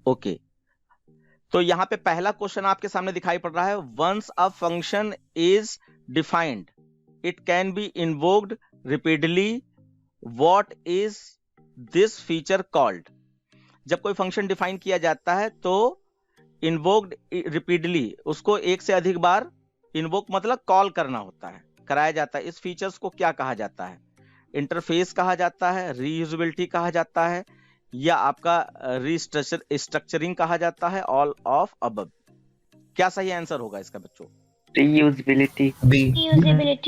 Okay, तो यहाँ पे पहला क्वेश्चन आपके सामने दिखाई पड़ रहा है, once a function is defined it can be invoked repeatedly, what is this feature called. जब कोई फंक्शन डिफाइन किया जाता है तो इन्वोक्ड रिपीटली, उसको एक से अधिक बार इन्वोक मतलब कॉल करना होता है, कराया जाता है। इस फीचर्स को क्या कहा जाता है? इंटरफेस कहा जाता है, रीयूजेबिलिटी कहा जाता है, या आपका रीस्ट्रक्चरिंग कहा जाता है, ऑल ऑफ अबव। क्या सही आंसर होगा इसका बच्चों? रीयूजेबिलिटी।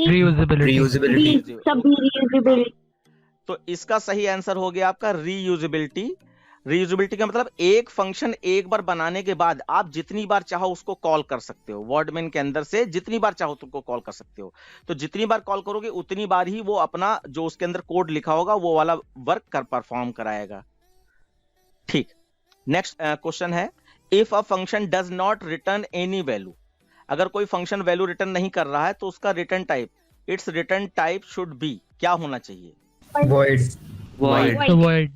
रीयूजेबिलिटी। तो इसका सही आंसर हो गया आपका रीयूजेबिलिटी। रीयूजेबिलिटी का मतलब एक फंक्शन एक बार बनाने के बाद आप जितनी बार चाहो उसको कॉल कर सकते हो, वर्डमेन के अंदर से जितनी बार चाहो तुमको कॉल कर सकते हो। तो जितनी बार कॉल करोगे उतनी बार ही वो अपना जो उसके अंदर कोड लिखा होगा वो वाला वर्क कर परफॉर्म कराएगा। ठीक, नेक्स्ट क्वेश्चन है, if a function does not return any value, अगर कोई फंक्शन वैल्यू रिटर्न नहीं कर रहा है तो उसका return type, it's return type should be, क्या होना चाहिए? वॉइड।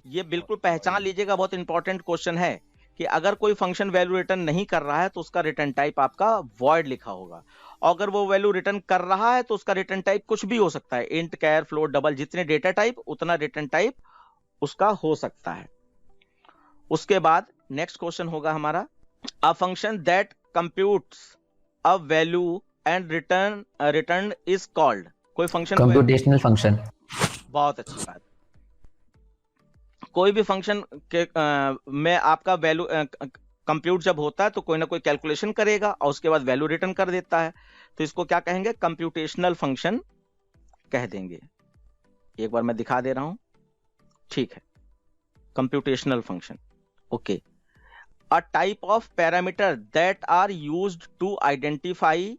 ये बिल्कुल पहचान लीजिएगा, बहुत इंपॉर्टेंट क्वेश्चन है कि अगर कोई फंक्शन वैल्यू रिटर्न नहीं कर रहा है तो उसका रिटर्न टाइप आपका वॉइड लिखा होगा, और अगर वो वैल्यू रिटर्न कर रहा है तो उसका रिटर्न टाइप कुछ भी हो सकता है, इंट, कैर, फ्लोट, डबल, जितने डेटा टाइप उतना रिटर्न टाइप उसका हो सकता है। उसके बाद नेक्स्ट क्वेश्चन होगा हमारा, a function that computes a value and return is called. कोई फंक्शन कंप्यूटेशनल फंक्शन। बहुत अच्छी बात। कोई भी फंक्शन के में आपका वैल्यू कंप्यूट जब होता है तो कोई ना कोई कैलकुलेशन करेगा और उसके बाद वैल्यू रिटर्न कर देता है, तो इसको क्या कहेंगे? कंप्यूटेशनल फंक्शन कह देंगे। एक बार मैं दिखा दे रहा हूं, ठीक है, computational function. Okay, a type of parameter that are used to identify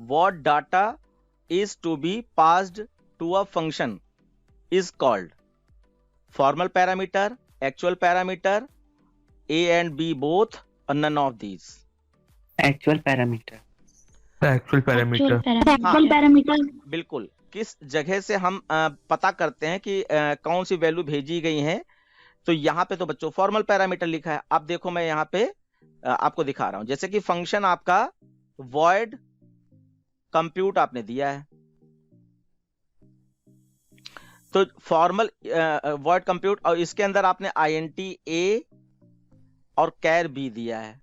what data is to be passed to a function is called formal parameter, actual parameter, a and b both, or none of these? Actual parameter. बिल्कुल, किस जगह से हम पता करते हैं कि कौन सी वैल्यू भेजी गई है? तो यहाँ पे तो बच्चों फॉर्मल पैरामीटर लिखा है। अब देखो मैं यहाँ पे आपको दिखा रहा हूं, जैसे कि फंक्शन आपका void compute आपने दिया है, तो फॉर्मल वर्ड कंप्यूट, और इसके अंदर आपने INT A और कैर B दिया है,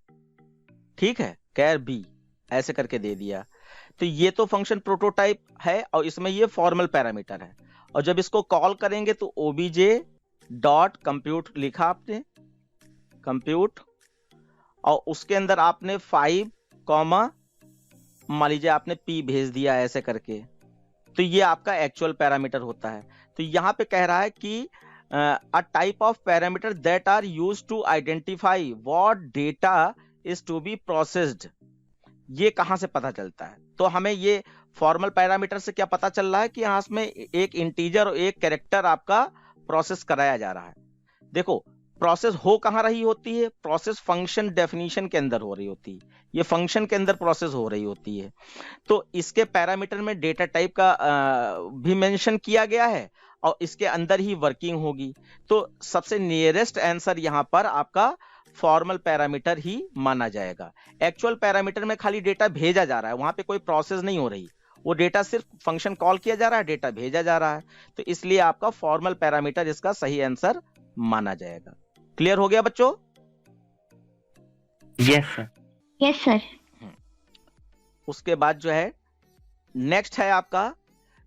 ठीक है, कैर B ऐसे करके दे दिया। तो ये तो फंक्शन प्रोटोटाइप है और इसमें ये फॉर्मल पैरामीटर है, और जब इसको कॉल करेंगे तो obj डॉट कंप्यूट लिखा आपने, कंप्यूट, और उसके अंदर आपने 5 कॉमा मान लीजिए आपने P भेज दिया ऐसे करके, तो ये आपका एक्चुअल पैरामीटर होता है। तो यहां पे कह रहा है कि a type of parameter that are used to identify what data is to be processed. ये कहां से पता चलता है? तो हमें ये फॉर्मल पैरामीटर से क्या पता चल रहा है कि यहां में एक इंटीजर और एक कैरेक्टर आपका प्रोसेस कराया जा रहा है। देखो प्रोसेस हो कहां रही होती है? प्रोसेस फंक्शन डेफिनेशन के अंदर हो रही होती है, ये फंक्शन के अंदर प्रोसेस हो रही होती है। तो इसके पैरामीटर में डेटा टाइप का भी मेंशन किया गया है और इसके अंदर ही वर्किंग होगी। तो सबसे नियरेस्ट आंसर यहां पर आपका फॉर्मल पैरामीटर ही माना जाएगा। एक्चुअल पैरामीटर में खाली डेटा भेजा जा रहा है, वहां पे कोई प्रोसेस नहीं हो रही, वो डेटा सिर्फ फंक्शन कॉल किया जा रहा है, डेटा भेजा जा रहा है, तो इसलिए आपका फॉर्मल पैरामीटर इसका सही आंसर माना जाएगा। क्लियर हो गया बच्चों? Yes sir. Yes sir. उसके बाद जो है नेक्स्ट है आपका,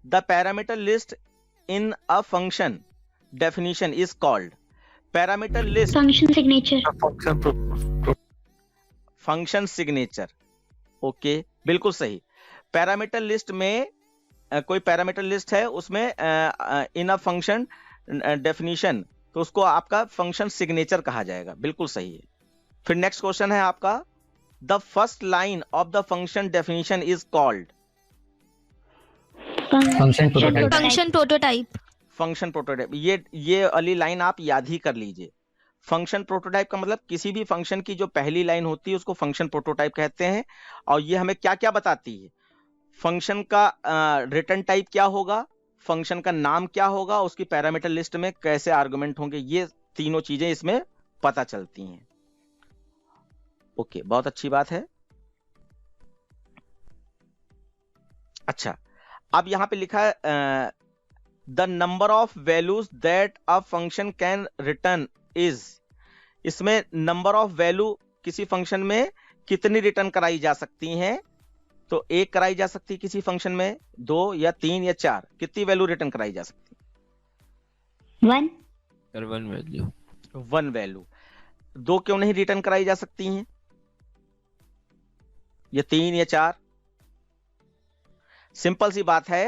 the parameter list in a function definition is called. Parameter list function signature. Function signature, okay बिल्कुल सही। पैरामीटर लिस्ट में कोई पैरामीटर लिस्ट है उसमें इन अ फंक्शन डेफिनेशन, तो उसको आपका फंक्शन सिग्नेचर कहा जाएगा, बिल्कुल सही है। फिर नेक्स्ट क्वेश्चन है आपका, the first line of the function definition is called. Function prototype. Function prototype. Function prototype, ये वाली लाइन आप याद ही कर लीजिए। फंक्शन प्रोटोटाइप का मतलब किसी भी फंक्शन की जो पहली लाइन होती है उसको फंक्शन प्रोटोटाइप कहते हैं। और ये हमें क्या क्या बताती है? फंक्शन का रिटर्न टाइप क्या होगा, फंक्शन का नाम क्या होगा, उसकी पैरामीटर लिस्ट में कैसे आर्गुमेंट होंगे, ये तीनों चीजें इसमें पता चलती हैं। ओके, बहुत अच्छी बात है। अच्छा, अब यहां पे लिखा है the number of values that a function can return is. इसमें नंबर ऑफ वैल्यू किसी फंक्शन में कितनी रिटर्न कराई जा सकती हैं? तो एक कराई जा सकती है किसी फंक्शन में, 2 या 3 या 4, कितनी वैल्यू रिटर्न कराई जा सकती है? 1 सर 1 वैल्यू। 1 वैल्यू। 2 क्यों नहीं रिटर्न कराई जा सकती हैं? या 3 या 4? सिंपल सी बात है।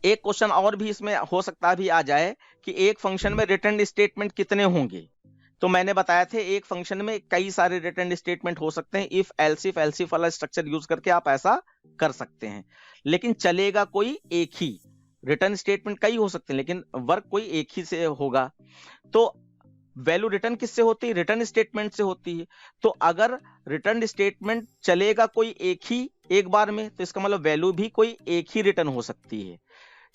एक क्वेश्चन और भी इसमें हो सकता भी आ जाए कि एक फंक्शन में रिटर्न स्टेटमेंट कितने होंगे। तो मैंने बताया थे एक फंक्शन में कई सारे रिटर्न स्टेटमेंट हो सकते हैं। इफ एल्सिफ वाला स्ट्रक्चर यूज करके आप ऐसा कर सकते हैं, लेकिन चलेगा कोई एक ही। रिटर्न स्टेटमेंट कई हो सकते हैं लेकिन वर्क कोई एक ही से होगा। तो वैल्यू रिटर्न किससे होती है? रिटर्न स्टेटमेंट से होती है। तो अगर रिटर्न स्टेटमेंट चलेगा कोई एक ही एक बार में, तो इसका मतलब वैल्यू भी कोई एक ही रिटर्न हो सकती है।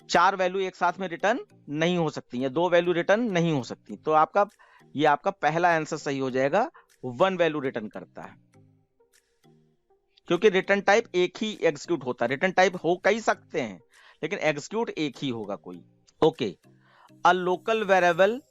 4 वैल्यू एक साथ में रिटर्न नहीं हो सकती या 2 वैल्यू रिटर्न नहीं हो सकती। तो आपका पहला आंसर सही हो जाएगा, 1 वैल्यू रिटर्न करता है, क्योंकि रिटर्न टाइप एक ही एग्जीक्यूट होता है। रिटर्न टाइप हो कई सकते हैं लेकिन एग्जीक्यूट एक ही होगा कोई। Okay, a local variable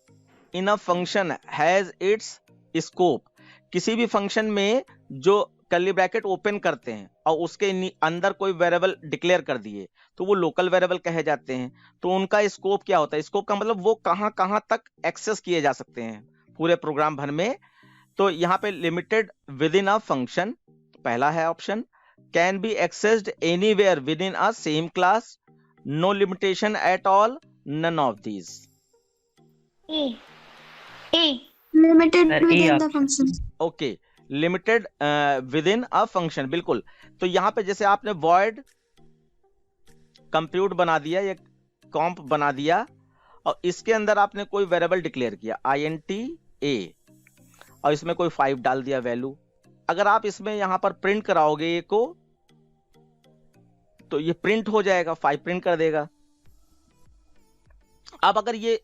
in a function has its scope. किसी भी फंक्शन में जो कर्ली ब्रैकेट ओपन करते हैं और उसके अंदर कोई वेरिएबल डिक्लेयर कर दिए तो वो लोकल वेरिएबल कहे जाते हैं। तो उनका स्कोप क्या होता है? स्कोप का मतलब वो कहां कहां तक एक्सेस किए जा सकते हैं पूरे प्रोग्राम भर में। तो यहाँ पे limited within a function पहला है option. Can be accessed anywhere within a same class, no limitation at all, none of these. A limited Sir, A within the option. function. Okay, limited within a function, बिल्कुल। तो यहां पे जैसे आपने void compute बना दिया या कॉम्प बना दिया और इसके अंदर आपने कोई वेरिएबल डिक्लेयर किया int a और इसमें कोई 5 डाल दिया वैल्यू। अगर आप इसमें यहां पर प्रिंट कराओगे a को तो ये प्रिंट हो जाएगा, 5 प्रिंट कर देगा। अब अगर ये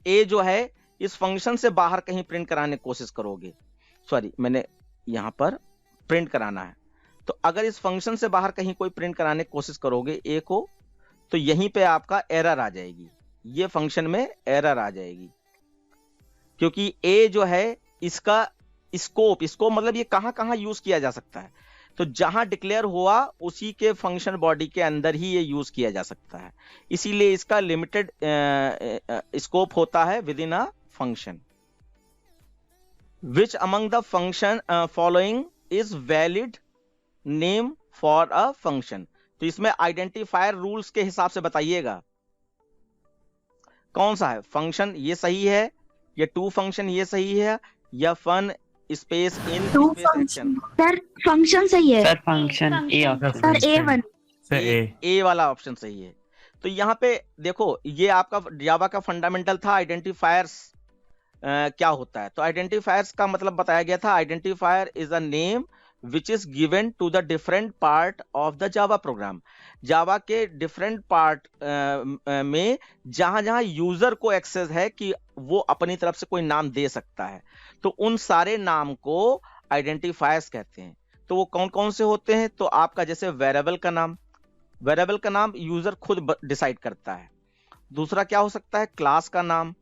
a जो है इस फंक्शन से बाहर कहीं प्रिंट कराने की कोशिश करोगे, सॉरी मैंने यहां पर प्रिंट कराना है, तो अगर इस फंक्शन से बाहर कहीं कोई प्रिंट कराने की कोशिश करोगे ए को, तो यहीं पे आपका एरर आ जाएगी, ये फंक्शन में एरर आ जाएगी, क्योंकि ए जो है इसका स्कोप मतलब ये कहां कहां यूज किया जा सकता है। तो जहां डिक्लेयर हुआ उसी के फंक्शन बॉडी के अंदर ही ये यूज किया जा सकता है, इसीलिए इसका लिमिटेड स्कोप होता है with in a function. Which among the function following is valid name for a function? तो इसमें आइडेंटिफायर रूल्स के हिसाब से बताइएगा कौन सा है फंक्शन, ये सही है या टू फंक्शन ये सही है या fun space in Two space function. Action. Sir, function सही है. Sir function A Sir, option. A1. Sir A A वाला ऑप्शन सही है। तो यहाँ पे देखो ये आपका जावा का फंडामेंटल था आइडेंटिफायर्स क्या होता है। तो आइडेंटिफायर्स का मतलब बताया गया था, identifier is a name which is given to the different part of the Java program. Java के डिफरेंट पार्ट में जहां जहां यूजर को एक्सेस है कि वो अपनी तरफ से कोई नाम दे सकता है, तो उन सारे नाम को आइडेंटिफायर्स कहते हैं। तो वो कौन कौन से होते हैं? तो आपका जैसे वेरिएबल का नाम यूजर खुद डिसाइड करता है। दूसरा क्या हो सकता है? क्लास का नाम,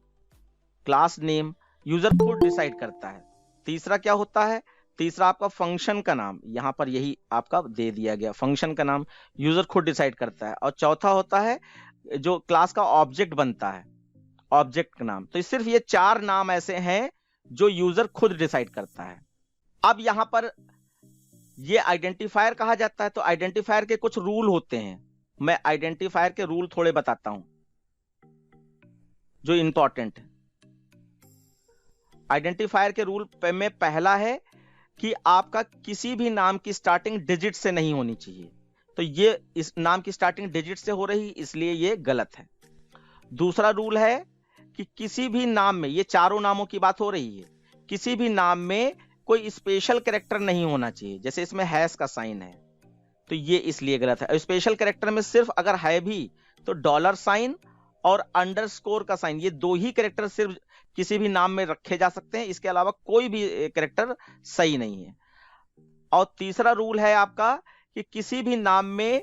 क्लास नेम यूजर खुद डिसाइड करता है। तीसरा क्या होता है? तीसरा आपका फंक्शन का नाम, यहां पर यही आपका दे दिया गया, फंक्शन का नाम यूजर खुद डिसाइड करता है। और चौथा होता है जो क्लास का ऑब्जेक्ट बनता है, ऑब्जेक्ट का नाम। तो सिर्फ ये 4 नाम ऐसे हैं जो यूजर खुद डिसाइड करता है। अब यहां पर ये आइडेंटिफायर कहा जाता है। तो आइडेंटिफायर के कुछ रूल होते हैं, मैं आइडेंटिफायर के रूल थोड़े बताता हूं जो इंपॉर्टेंट है। आइडेंटिफायर के रूल में पहला है कि आपका किसी भी नाम की स्टार्टिंग डिजिट से नहीं होनी चाहिए। तो ये इस नाम की स्टार्टिंग डिजिट से हो रही, इसलिए ये गलत है। दूसरा रूल है कि किसी भी नाम में, ये चारों नामों की बात हो रही है, किसी भी नाम में कोई स्पेशल कैरेक्टर नहीं होना चाहिए। जैसे इसमें हैश का साइन है तो ये इसलिए गलत है। स्पेशल कैरेक्टर में सिर्फ अगर है भी तो $साइन और अंडरस्कोर का साइन, ये दो ही कैरेक्टर सिर्फ किसी भी नाम में रखे जा सकते हैं, इसके अलावा कोई भी कैरेक्टर सही नहीं है। और तीसरा रूल है आपका कि किसी भी नाम में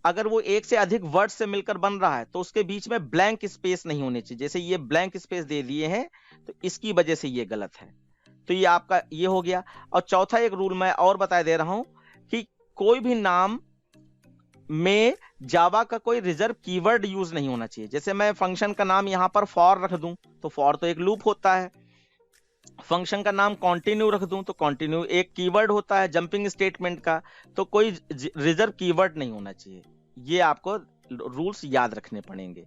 अगर वो एक से अधिक वर्ड से मिलकर बन रहा है तो उसके बीच में ब्लैंक स्पेस नहीं होने चाहिए। जैसे ये ब्लैंक स्पेस दे दिए हैं तो इसकी वजह से ये गलत है। तो ये आपका ये हो गया। और चौथा एक रूल मैं और बता दे रहा हूं कि कोई भी नाम में जावा का कोई रिजर्व कीवर्ड यूज नहीं होना चाहिए। जैसे मैं फंक्शन का नाम यहां पर फॉर रख दूं तो फॉर तो एक लूप होता है, फंक्शन का नाम कंटिन्यू रख दूं तो कंटिन्यू एक कीवर्ड होता है जंपिंग स्टेटमेंट का, तो कोई रिजर्व कीवर्ड नहीं होना चाहिए। ये आपको रूल्स याद रखने पड़ेंगे।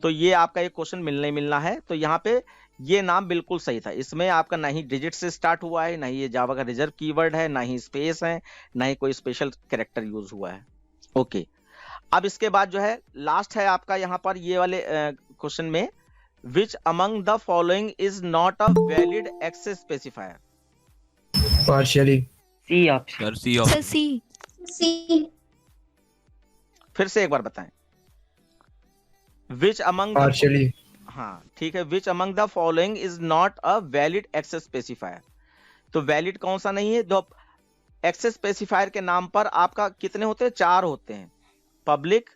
तो ये आपका एक क्वेश्चन मिलना है। तो यहाँ पे ये नाम बिल्कुल सही था, इसमें आपका ना ही डिजिट से स्टार्ट हुआ है, ना ही ये जावा का रिजर्व कीवर्ड है, ना ही स्पेस है, ना ही कोई स्पेशल कैरेक्टर यूज हुआ है। ओके, अब इसके बाद जो है लास्ट है आपका यहाँ पर ये वाले क्वेश्चन में, which among the following is not a valid access specifier? Partially. C option. Sir C option. C. फिर से एक बार बताएं। which among the Partially. हाँ ठीक है, which among the following is not a valid access specifier? तो valid कौन सा नहीं है? जो access specifier के नाम पर आपका कितने होते हैं? 4 होते हैं, पब्लिक,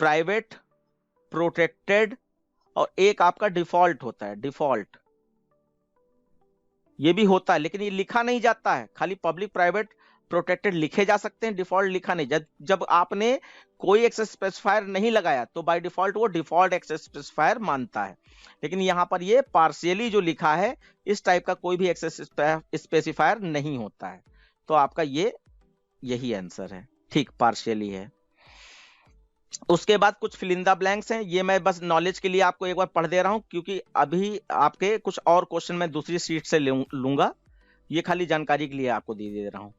प्राइवेट, प्रोटेक्टेड और एक आपका डिफॉल्ट होता है। डिफॉल्ट ये भी होता है लेकिन ये लिखा नहीं जाता है, खाली पब्लिक, प्राइवेट, प्रोटेक्टेड लिखे जा सकते हैं, डिफॉल्ट लिखा नहीं। जब आपने कोई एक्सेस स्पेसिफायर नहीं लगाया तो बाय डिफॉल्ट वो डिफॉल्ट एक्सेस स्पेसिफायर मानता है। लेकिन यहां पर ये पार्शियली जो लिखा है, इस टाइप का कोई भी एक्सेस स्पेसिफायर नहीं होता है। तो आपका ये यही आंसर है, ठीक, पार्शियली है। उसके बाद कुछ फिलिंदा ब्लैंक्स हैं, ये मैं बस नॉलेज के लिए आपको एक बार पढ़ दे रहा हूं क्योंकि अभी आपके कुछ और क्वेश्चन मैं दूसरी शीट से लूंगा, ये खाली जानकारी के लिए आपको दे रहा हूं।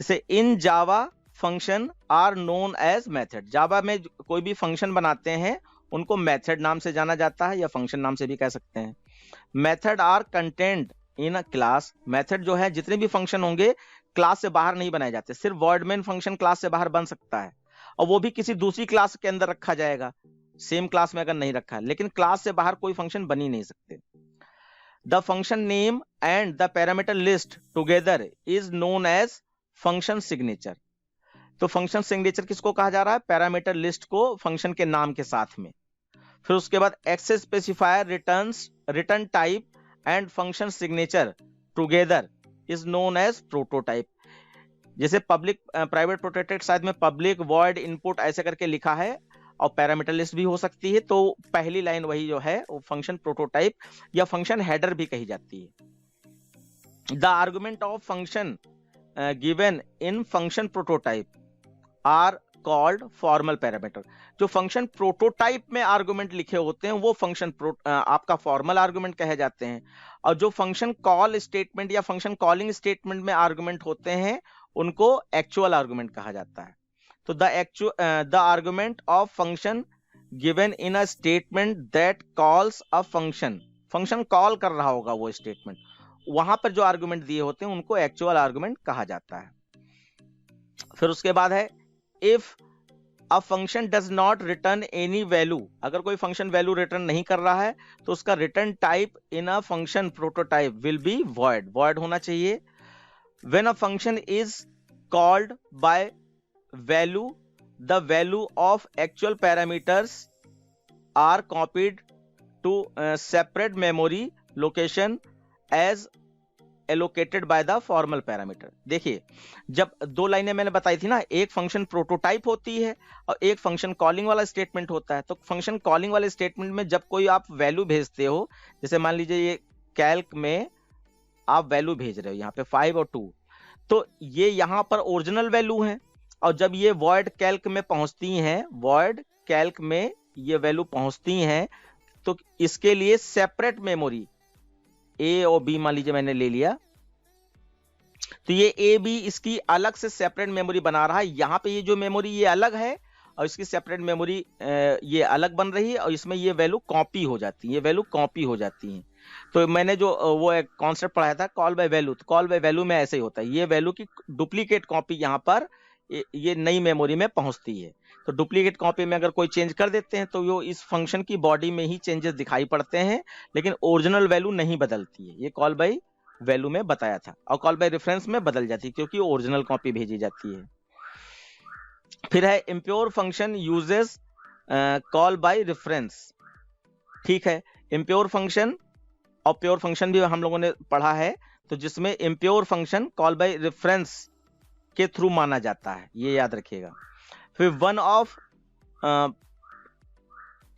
जैसे in Java function are known as method, Java में कोई भी फंक्शन बनाते हैं उनको मेथड नाम से जाना जाता है या फंक्शन नाम से भी कह सकते हैं। Method are content in a class, method जो है जितने भी फंक्शन होंगे क्लास से बाहर नहीं बनाए जाते, सिर्फ वर्ड मेन फंक्शन क्लास से बाहर बन सकता है और वो भी किसी दूसरी क्लास के अंदर रखा जाएगा, सेम क्लास में अगर नहीं रखा है, लेकिन क्लास से बाहर कोई फंक्शन बन ही नहीं सकते। The function name and the parameter list together is known as function signature. तो फंक्शन सिग्नेचर किसको कहा जा रहा है? पैरामीटर लिस्ट को फंक्शन के नाम के साथ में। फिर उसके बाद access specifier return type and function signature together is known as prototype. जैसे पब्लिक, प्राइवेट, प्रोटेक्टेड, शायद में पब्लिक, वॉइड, इनपुट ऐसे करके लिखा है और पैरामीटर लिस्ट भी हो सकती है, तो पहली लाइन वही जो है वो फंक्शन प्रोटोटाइप या फंक्शन हेडर भी कही जाती है। The argument of function given in function prototype are called formal parameter. जो फंक्शन प्रोटोटाइप में आर्गुमेंट लिखे होते हैं वो फंक्शन आपका फॉर्मल आर्गुमेंट कहे जाते हैं, और जो फंक्शन कॉल स्टेटमेंट या फंक्शन कॉलिंग स्टेटमेंट में आर्गुमेंट होते हैं उनको एक्चुअल आर्गुमेंट कहा जाता है। तो the argument of function given in a statement that calls a function, function call कर रहा होगा वो स्टेटमेंट, वहां पर जो आर्गुमेंट दिए होते हैं उनको एक्चुअल आर्गुमेंट कहा जाता है। फिर उसके बाद है if a function does not return any value, अगर कोई फंक्शन वैल्यू रिटर्न नहीं कर रहा है तो उसका return type in a function prototype will be void, void होना चाहिए। When a function is called by value, the value of actual parameters are copied to separate memory location as allocated by the formal parameter। देखिए, जब दो लाइनें मैंने बताई थी ना, एक फंक्शन प्रोटोटाइप होती है और एक फंक्शन कॉलिंग वाला स्टेटमेंट होता है। तो फंक्शन कॉलिंग वाले स्टेटमेंट में जब कोई आप वैल्यू भेजते हो, जैसे मान लीजिए ये कैल्क में आप वैल्यू भेज रहे हो यहाँ पे 5 और 2, तो ये यहाँ पर ओरिजिनल वैल्यू है, और जब ये वॉइड कैल्क में पहुंचती हैं, वॉइड कैल्क में ये वैल्यू पहुंचती हैं, तो इसके लिए सेपरेट मेमोरी ए और बी मान लीजिए मैंने ले लिया, तो ये ए बी इसकी अलग से सेपरेट मेमोरी बना रहा है। यहाँ पे ये जो मेमोरी ये अलग है और इसकी सेपरेट मेमोरी ये अलग बन रही है, और इसमें ये वैल्यू कॉपी हो जाती है, ये वैल्यू कॉपी हो जाती है। तो मैंने जो वो एक कॉन्सेप्ट पढ़ाया था कॉल बाय वैल्यू, तो कॉल बाय वैल्यू में ऐसे ही होता है, ये वैल्यू की डुप्लीकेट कॉपी यहाँ पर ये नई मेमोरी में पहुंचती है। तो डुप्लीकेट कॉपी में अगर कोई चेंज कर देते हैं तो वो इस फंक्शन की बॉडी में ही चेंजेस दिखाई पड़ते हैं, लेकिन ओरिजिनल वैल्यू नहीं बदलती है। ये कॉल बाय वैल्यू में बताया था, और कॉल बाय रेफरेंस में बदल जाती है क्योंकि ओरिजिनल कॉपी भेजी जाती है। फिर है impure function uses call by reference. ठीक है, इम्प्योर फंक्शन और प्योर फंक्शन भी हम लोगों ने पढ़ा है, तो जिसमें impure function call by reference के थ्रू माना जाता है, ये याद रखिएगा। फिर one of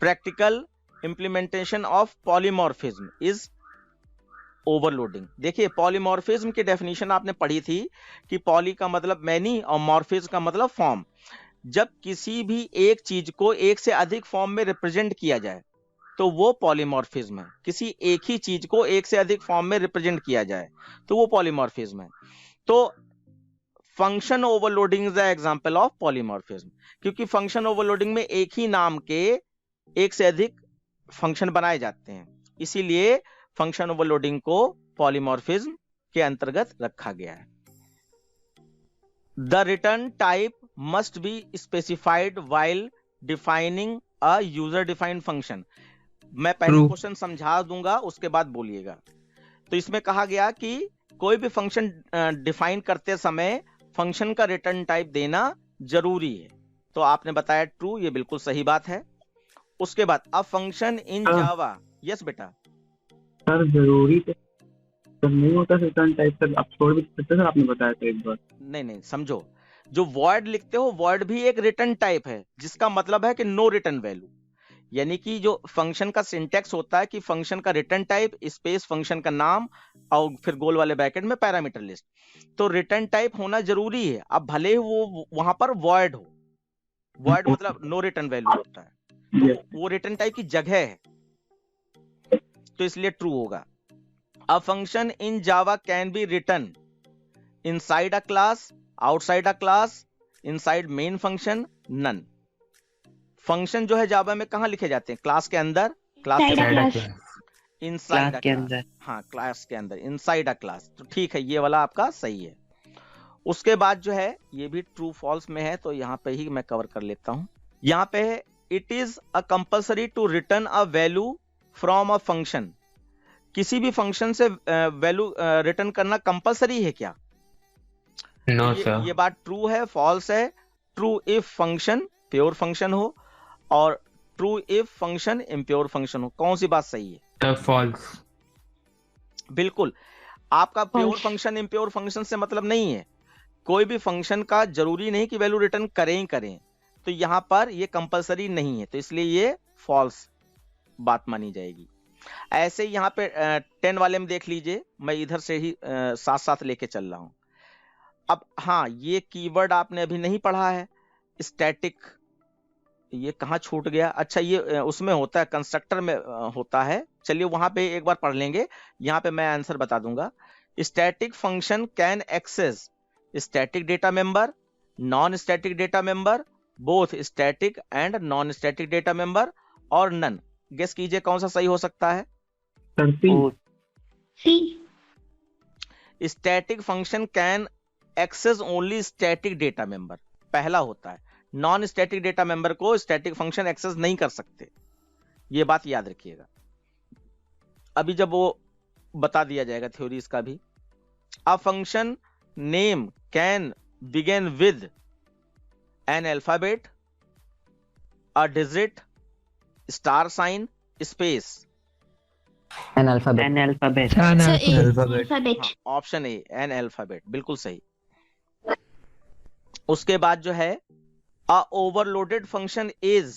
practical implementation of polymorphism is overloading. देखिए, पॉलीमॉर्फिज्म की डेफिनेशन आपने पढ़ी थी कि पॉली का मतलब मैनी और मॉर्फिज्म का मतलब फॉर्म। जब किसी भी एक चीज को एक से अधिक फॉर्म में रिप्रेजेंट किया जाए तो वो पॉलीमॉर्फिज्म है। किसी एक ही चीज को एक से अधिक फॉर्म में रिप्रेजेंट किया जाए तो वो पॉलीमॉर्फिज्म है। तो function overloading is the example of polymorphism, क्योंकि फंक्शन ओवरलोडिंग में एक ही नाम के एक से अधिक फंक्शन बनाए जाते हैं, इसीलिए फंक्शन ओवरलोडिंग को पॉलीमॉर्फिज्म के अंतर्गत रखा गया है। The return type must be specified while defining a user defined function. मैं पहले True. क्वेश्चन समझा दूंगा, उसके बाद बोलिएगा। तो इसमें कहा गया कि कोई भी फंक्शन डिफाइन करते समय फंक्शन का रिटर्न टाइप देना जरूरी है। तो आपने बताया ट्रू, ये बिल्कुल सही बात है। उसके बाद अ फंक्शन इन जावा, यस बेटा। सर जरूरी तो नहीं होता रिटर्न टाइप, सर आप छोड़ भी सकते सर, आपने बताया था एक बार। नहीं, समझो, जो वॉइड लिखते हो वॉइड भी एक रिटर्न टाइप है, जिसका मतलब है कि नो रिटर्न वैल्यू। यानी कि जो फंक्शन का सिंटेक्स होता है कि फंक्शन का रिटर्न टाइप स्पेस फंक्शन का नाम और फिर गोल वाले ब्रैकेट में पैरामीटर लिस्ट। तो रिटर्न टाइप होना जरूरी है। अब भले ही वो वहां पर वॉइड हो, वॉइड मतलब नो रिटर्न वैल्यू होता है, तो वो रिटर्न टाइप की जगह है, तो इसलिए ट्रू होगा। A function in Java can be return inside a class, outside a class, inside main function, none. Function जो है जावा में कहां लिखे जाते हैं? क्लास के अंदर, क्लास के Inside a बाहर, class. इनसाइड क्लास के अंदर। हाँ, क्लास के अंदर, इनसाइड अ क्लास। तो ठीक है, ये वाला आपका सही है। उसके बाद जो है ये भी ट्रू फॉल्स में है, तो यहाँ पे ही मैं कवर कर लेता हूं। यहाँ पे है it is a compulsory to return a value from a function. किसी भी फंक्शन से वैल्यू रिटर्न करना कंपल्सरी है क्या? नो ये सर। बात ट्रू है, फॉल्स है? True if function pure function हो, और true if function impure function हो। कौन सी बात सही है? The false. बिल्कुल, आपका pure False. Function impure function से मतलब नहीं है। कोई भी फंक्शन का जरूरी नहीं कि वैल्यू रिटर्न करें ही करें, तो यहां पर ये कंपलसरी नहीं है, तो इसलिए ये फॉल्स बात मानी जाएगी। ऐसे ही यहाँ पे 10 वाले में देख लीजिए, मैं इधर से ही साथ साथ लेके चल रहा हूं। अब हाँ, ये कीवर्ड आपने अभी नहीं पढ़ा है, स्टैटिक। ये कहाँ छूट गया? अच्छा, ये उसमें होता है, कंस्ट्रक्टर में होता है। चलिए वहां पे एक बार पढ़ लेंगे, यहाँ पे मैं आंसर बता दूंगा। Static function can access static data member, non static data member, both static and non static data member, और नन। गेस कीजिए कौन सा सही हो सकता है? Sir C. C. Static function can access only static data member, पहला होता है। नॉन स्टैटिक डेटा मेंबर को स्टैटिक फंक्शन एक्सेस नहीं कर सकते, ये बात याद रखिएगा। अभी जब वो बता दिया जाएगा थ्योरी इसका भी। A function name can begin with an alphabet, a digit, star sign, space. An alphabet. An alphabet. Alphabet. Option A, an alphabet, बिल्कुल सही। उसके बाद जो है, a overloaded function is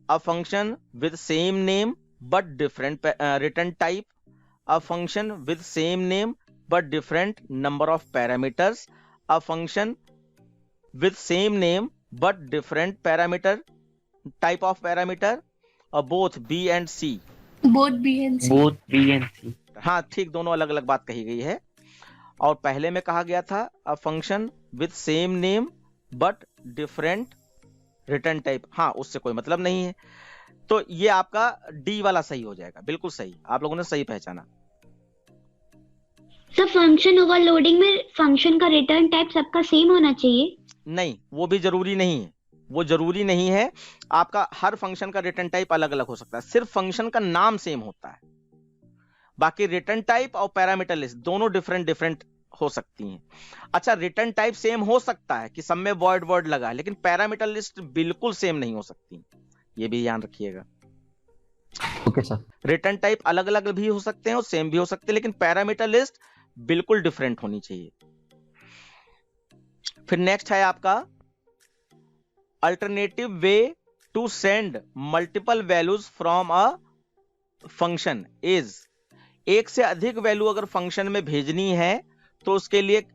a function with same name but different return type, a function with same name but different number of parameters, a function with same name but different parameter type of parameter, both B and C. Both B and C. Both B and C. हाँ ठीक, दोनों अलग अलग बात कही गई है। और पहले में कहा गया था अ function with same name but different return type, हाँ उससे कोई मतलब नहीं है। तो ये आपका डी वाला सही हो जाएगा, बिल्कुल सही, आप लोगों ने सही पहचाना। सर फंक्शन ओवरलोडिंग में फंक्शन का रिटर्न टाइप सबका सेम होना चाहिए। नहीं, वो भी जरूरी नहीं है, वो जरूरी नहीं है। आपका हर फंक्शन का रिटर्न टाइप अलग अलग हो सकता है, सिर्फ फंक्शन का नाम सेम होता है, बाकी रिटर्न टाइप और पैरामीटर लिस्ट दोनों डिफरेंट डिफरेंट हो सकती हैं। अच्छा, रिटर्न टाइप सेम हो सकता है कि सब में वॉइड वर्ड लगा है, लेकिन पैरामीटर लिस्ट बिल्कुल सेम नहीं हो सकती, ये भी ध्यान रखिएगा। Okay sir. रिटर्न टाइप अलग अलग भी हो सकते हैं और सेम भी हो सकते हैं, लेकिन पैरामीटर लिस्ट बिल्कुल डिफरेंट होनी चाहिए। फिर नेक्स्ट है आपका alternative way to send multiple values from a function is, एक से अधिक वैल्यू अगर फंक्शन में भेजनी है तो उसके लिए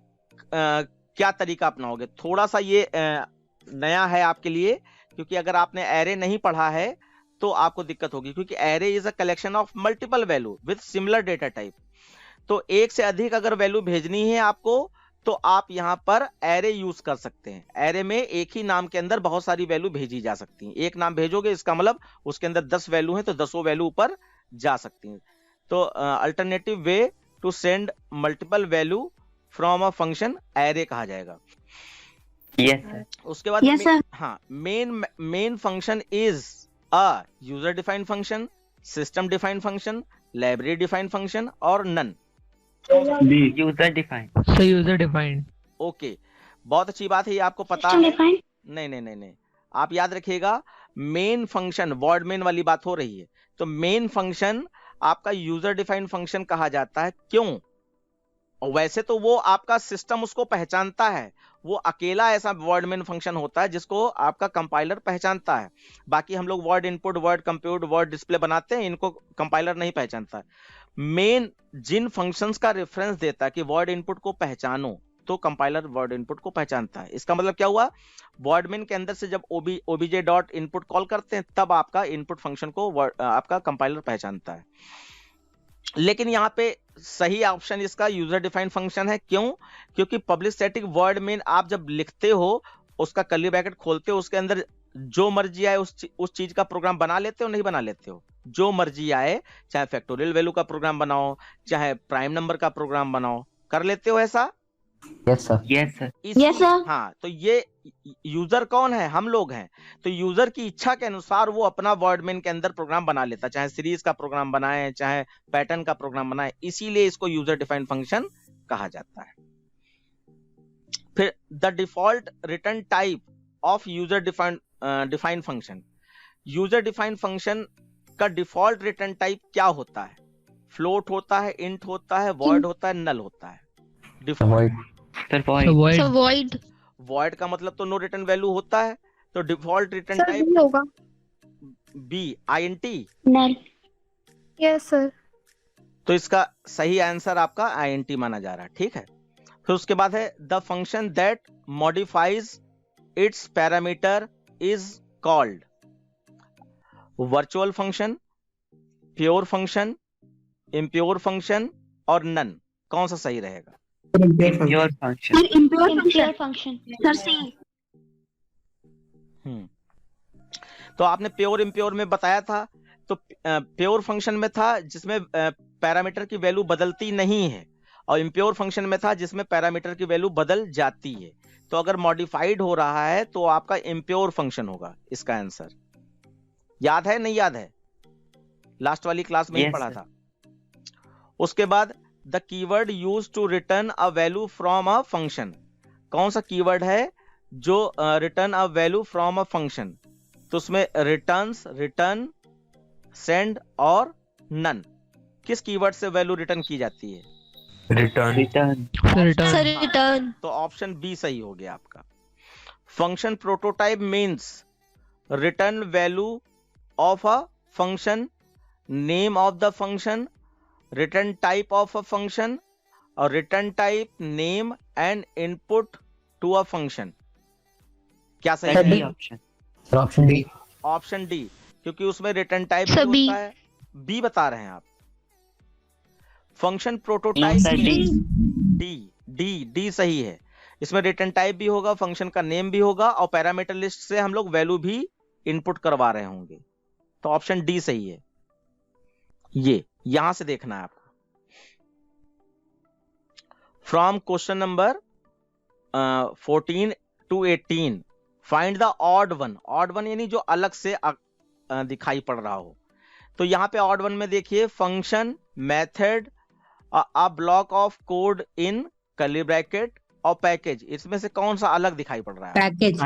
क्या तरीका अपनाओगे। थोड़ा सा ये नया है आपके लिए, क्योंकि अगर आपने एरे नहीं पढ़ा है तो आपको दिक्कत होगी, क्योंकि array is a collection of multiple value with similar data type. तो एक से अधिक अगर वैल्यू भेजनी है आपको तो आप यहां पर एरे यूज कर सकते हैं। एरे में एक ही नाम के अंदर बहुत सारी वैल्यू भेजी जा सकती हैं। एक नाम भेजोगे इसका मतलब उसके अंदर 10 वैल्यू हैं, तो 10 वैल्यू ऊपर जा सकती हैं। तो alternative way to send multiple value from a function array कहा जाएगा। Yes sir. उसके बाद Yes, sir. हाँ, main function is a user defined function, system defined function, library defined function और none. B. User defined. Sir user defined. Okay, बहुत अच्छी बात है, ये आपको पता System है। defined? नहीं नहीं नहीं नहीं, आप याद रखिएगा, मेन फंक्शन वर्ड मेन वाली बात हो रही है, तो मेन फंक्शन आपका यूजर डिफाइंड फंक्शन कहा जाता है। क्यों? और वैसे तो वो आपका सिस्टम उसको पहचानता है, वो अकेला ऐसा वर्ड मेन फंक्शन होता है जिसको आपका कंपाइलर पहचानता है। बाकी हम लोग word input, word compute, word display बनाते हैं, इनको कंपाइलर नहीं पहचानता है। मेन जिन फंक्शंस का रेफरेंस देता है कि वर्ड इनपुट को पहचानो, तो कंपाइलर वर्ड इनपुट को पहचानता है। इसका मतलब क्या हुआ, वर्ड मेन के अंदर से जब ओबीजे डॉट इनपुट कॉल करते हैं तब आपका इनपुट फंक्शन को आपका कंपाइलर पहचानता है। लेकिन यहाँ पे सही ऑप्शन इसका यूजर डिफाइंड फंक्शन है। क्यों? क्योंकि पब्लिक स्टैटिक वर्ड मेन आप जब लिखते हो, उसका कर्ली ब्रैकेट खोलते हो, उसके अंदर जो मर्जी आए उस चीज का प्रोग्राम बना लेते हो, नहीं बना लेते हो? जो मर्जी आए, चाहे फैक्टोरियल वैल्यू का प्रोग्राम बनाओ, चाहे प्राइम नंबर का प्रोग्राम बनाओ, कर लेते हो ऐसा? Yes sir. Yes sir. Yes, sir. हाँ, तो ये यूजर कौन है? हम लोग हैं। तो यूजर की इच्छा के अनुसार वो अपना वर्डमेन के अंदर प्रोग्राम बना लेता है, चाहे सीरीज का प्रोग्राम बनाए, चाहे पैटर्न का प्रोग्राम बनाए, इसीलिए इसको यूजर डिफाइंड फंक्शन कहा जाता है। फिर the default return type of user defined function, user defined function का डिफॉल्ट रिटर्न टाइप क्या होता है? फ्लोट होता है, इंट होता है, वॉइड होता है, नल होता है? Default sir sir void. void। So void. Void का मतलब तो नो रिटर्न वैल्यू होता है, तो default return Sir, type B होगा. B, I N T. Null. Yes, sir. तो इसका सही आंसर आपका आईएनटी माना जा रहा है, ठीक है। फिर उसके बाद है the function that modifies it's parameter is called virtual function, pure function, impure function और नन। कौन सा सही रहेगा? Pure function. Sir, impure function. Sir, C. तो आपने प्योर इम्प्योर में बताया था, तो प्योर फंक्शन में था जिसमें पैरामीटर की वैल्यू बदलती नहीं है, और इम्प्योर फंक्शन में था जिसमें पैरामीटर की वैल्यू बदल जाती है। तो अगर मॉडिफाइड हो रहा है तो आपका इम्प्योर फंक्शन होगा इसका आंसर। याद है, नहीं याद है? लास्ट वाली क्लास में ही Yes, पढ़ा sir. था। उसके बाद the keyword use to return a value from a function, कौन सा कीवर्ड है जो return a value from a function? तो उसमें रिटर्न्स, रिटर्न, सेंड और नन, किस कीवर्ड से वैल्यू रिटर्न की जाती है? रिटर्न। रिटर्न। Sir, return. तो ऑप्शन बी सही हो गया आपका। Function prototype means return value of a function, name of the function, return type of a function और return type, name and input to a function. क्या सही sir है? D option. Sir option D. Option D, क्योंकि उसमें return type भी Sir, B. होता है। B बता रहे हैं आप? Function No, prototype sir, D. D सही है। इसमें रिटर्न टाइप भी होगा, फंक्शन का नेम भी होगा और पैरामीटर लिस्ट से हम लोग वैल्यू भी इनपुट करवा रहे होंगे। तो ऑप्शन डी सही है। ये यहां से देखना है आपको। From question number 14 to 18, find the odd one. Odd one यानी जो अलग से दिखाई पड़ रहा हो। तो यहाँ पे ऑड वन में देखिए function, method, a block of code in curly bracket और पैकेज, इसमें से कौन सा अलग दिखाई पड़ रहा है? पैकेज।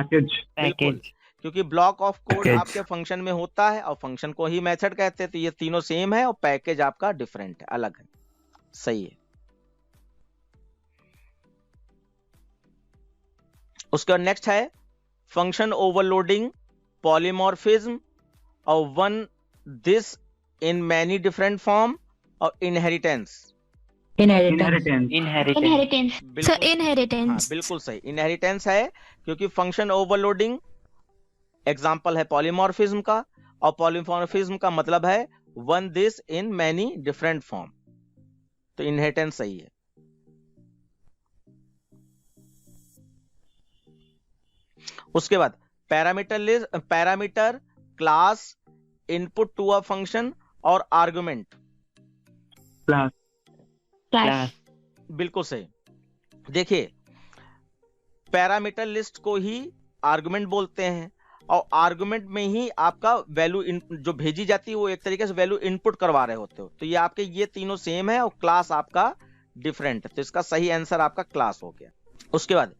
बिल्कुल, क्योंकि ब्लॉक ऑफ कोड Package. आपके फंक्शन में होता है और फंक्शन को ही मेथड कहते हैं, तो ये तीनों सेम है और पैकेज आपका डिफरेंट है, अलग है। सही है। उसके बाद नेक्स्ट है फंक्शन ओवरलोडिंग, पॉलीमॉर्फिज्म और one this in many different form और इनहेरिटेंस। इनहेरिटेंस। Inheritance. Sir, बिल्कुल, हाँ, inheritance. बिल्कुल सही, इनहेरिटेंस है, क्योंकि फंक्शन ओवरलोडिंग एग्जाम्पल है पॉलीमॉर्फिज्म का, और पॉलीमॉर्फिज्म का मतलब है one this in many different form, तो इनहेरिटेंस सही है। उसके बाद parameter, class, input to a function और आर्गुमेंट। क्लास। Class. बिल्कुल सही। देखिए पैरामीटर लिस्ट को ही आर्गुमेंट बोलते हैं, और आर्गुमेंट में ही आपका वैल्यू जो भेजी जाती है वो एक तरीके से वैल्यू इनपुट करवा रहे होते हो। तो ये आपके ये तीनों सेम है और क्लास आपका डिफरेंट है, तो इसका सही आंसर आपका क्लास हो गया। उसके बाद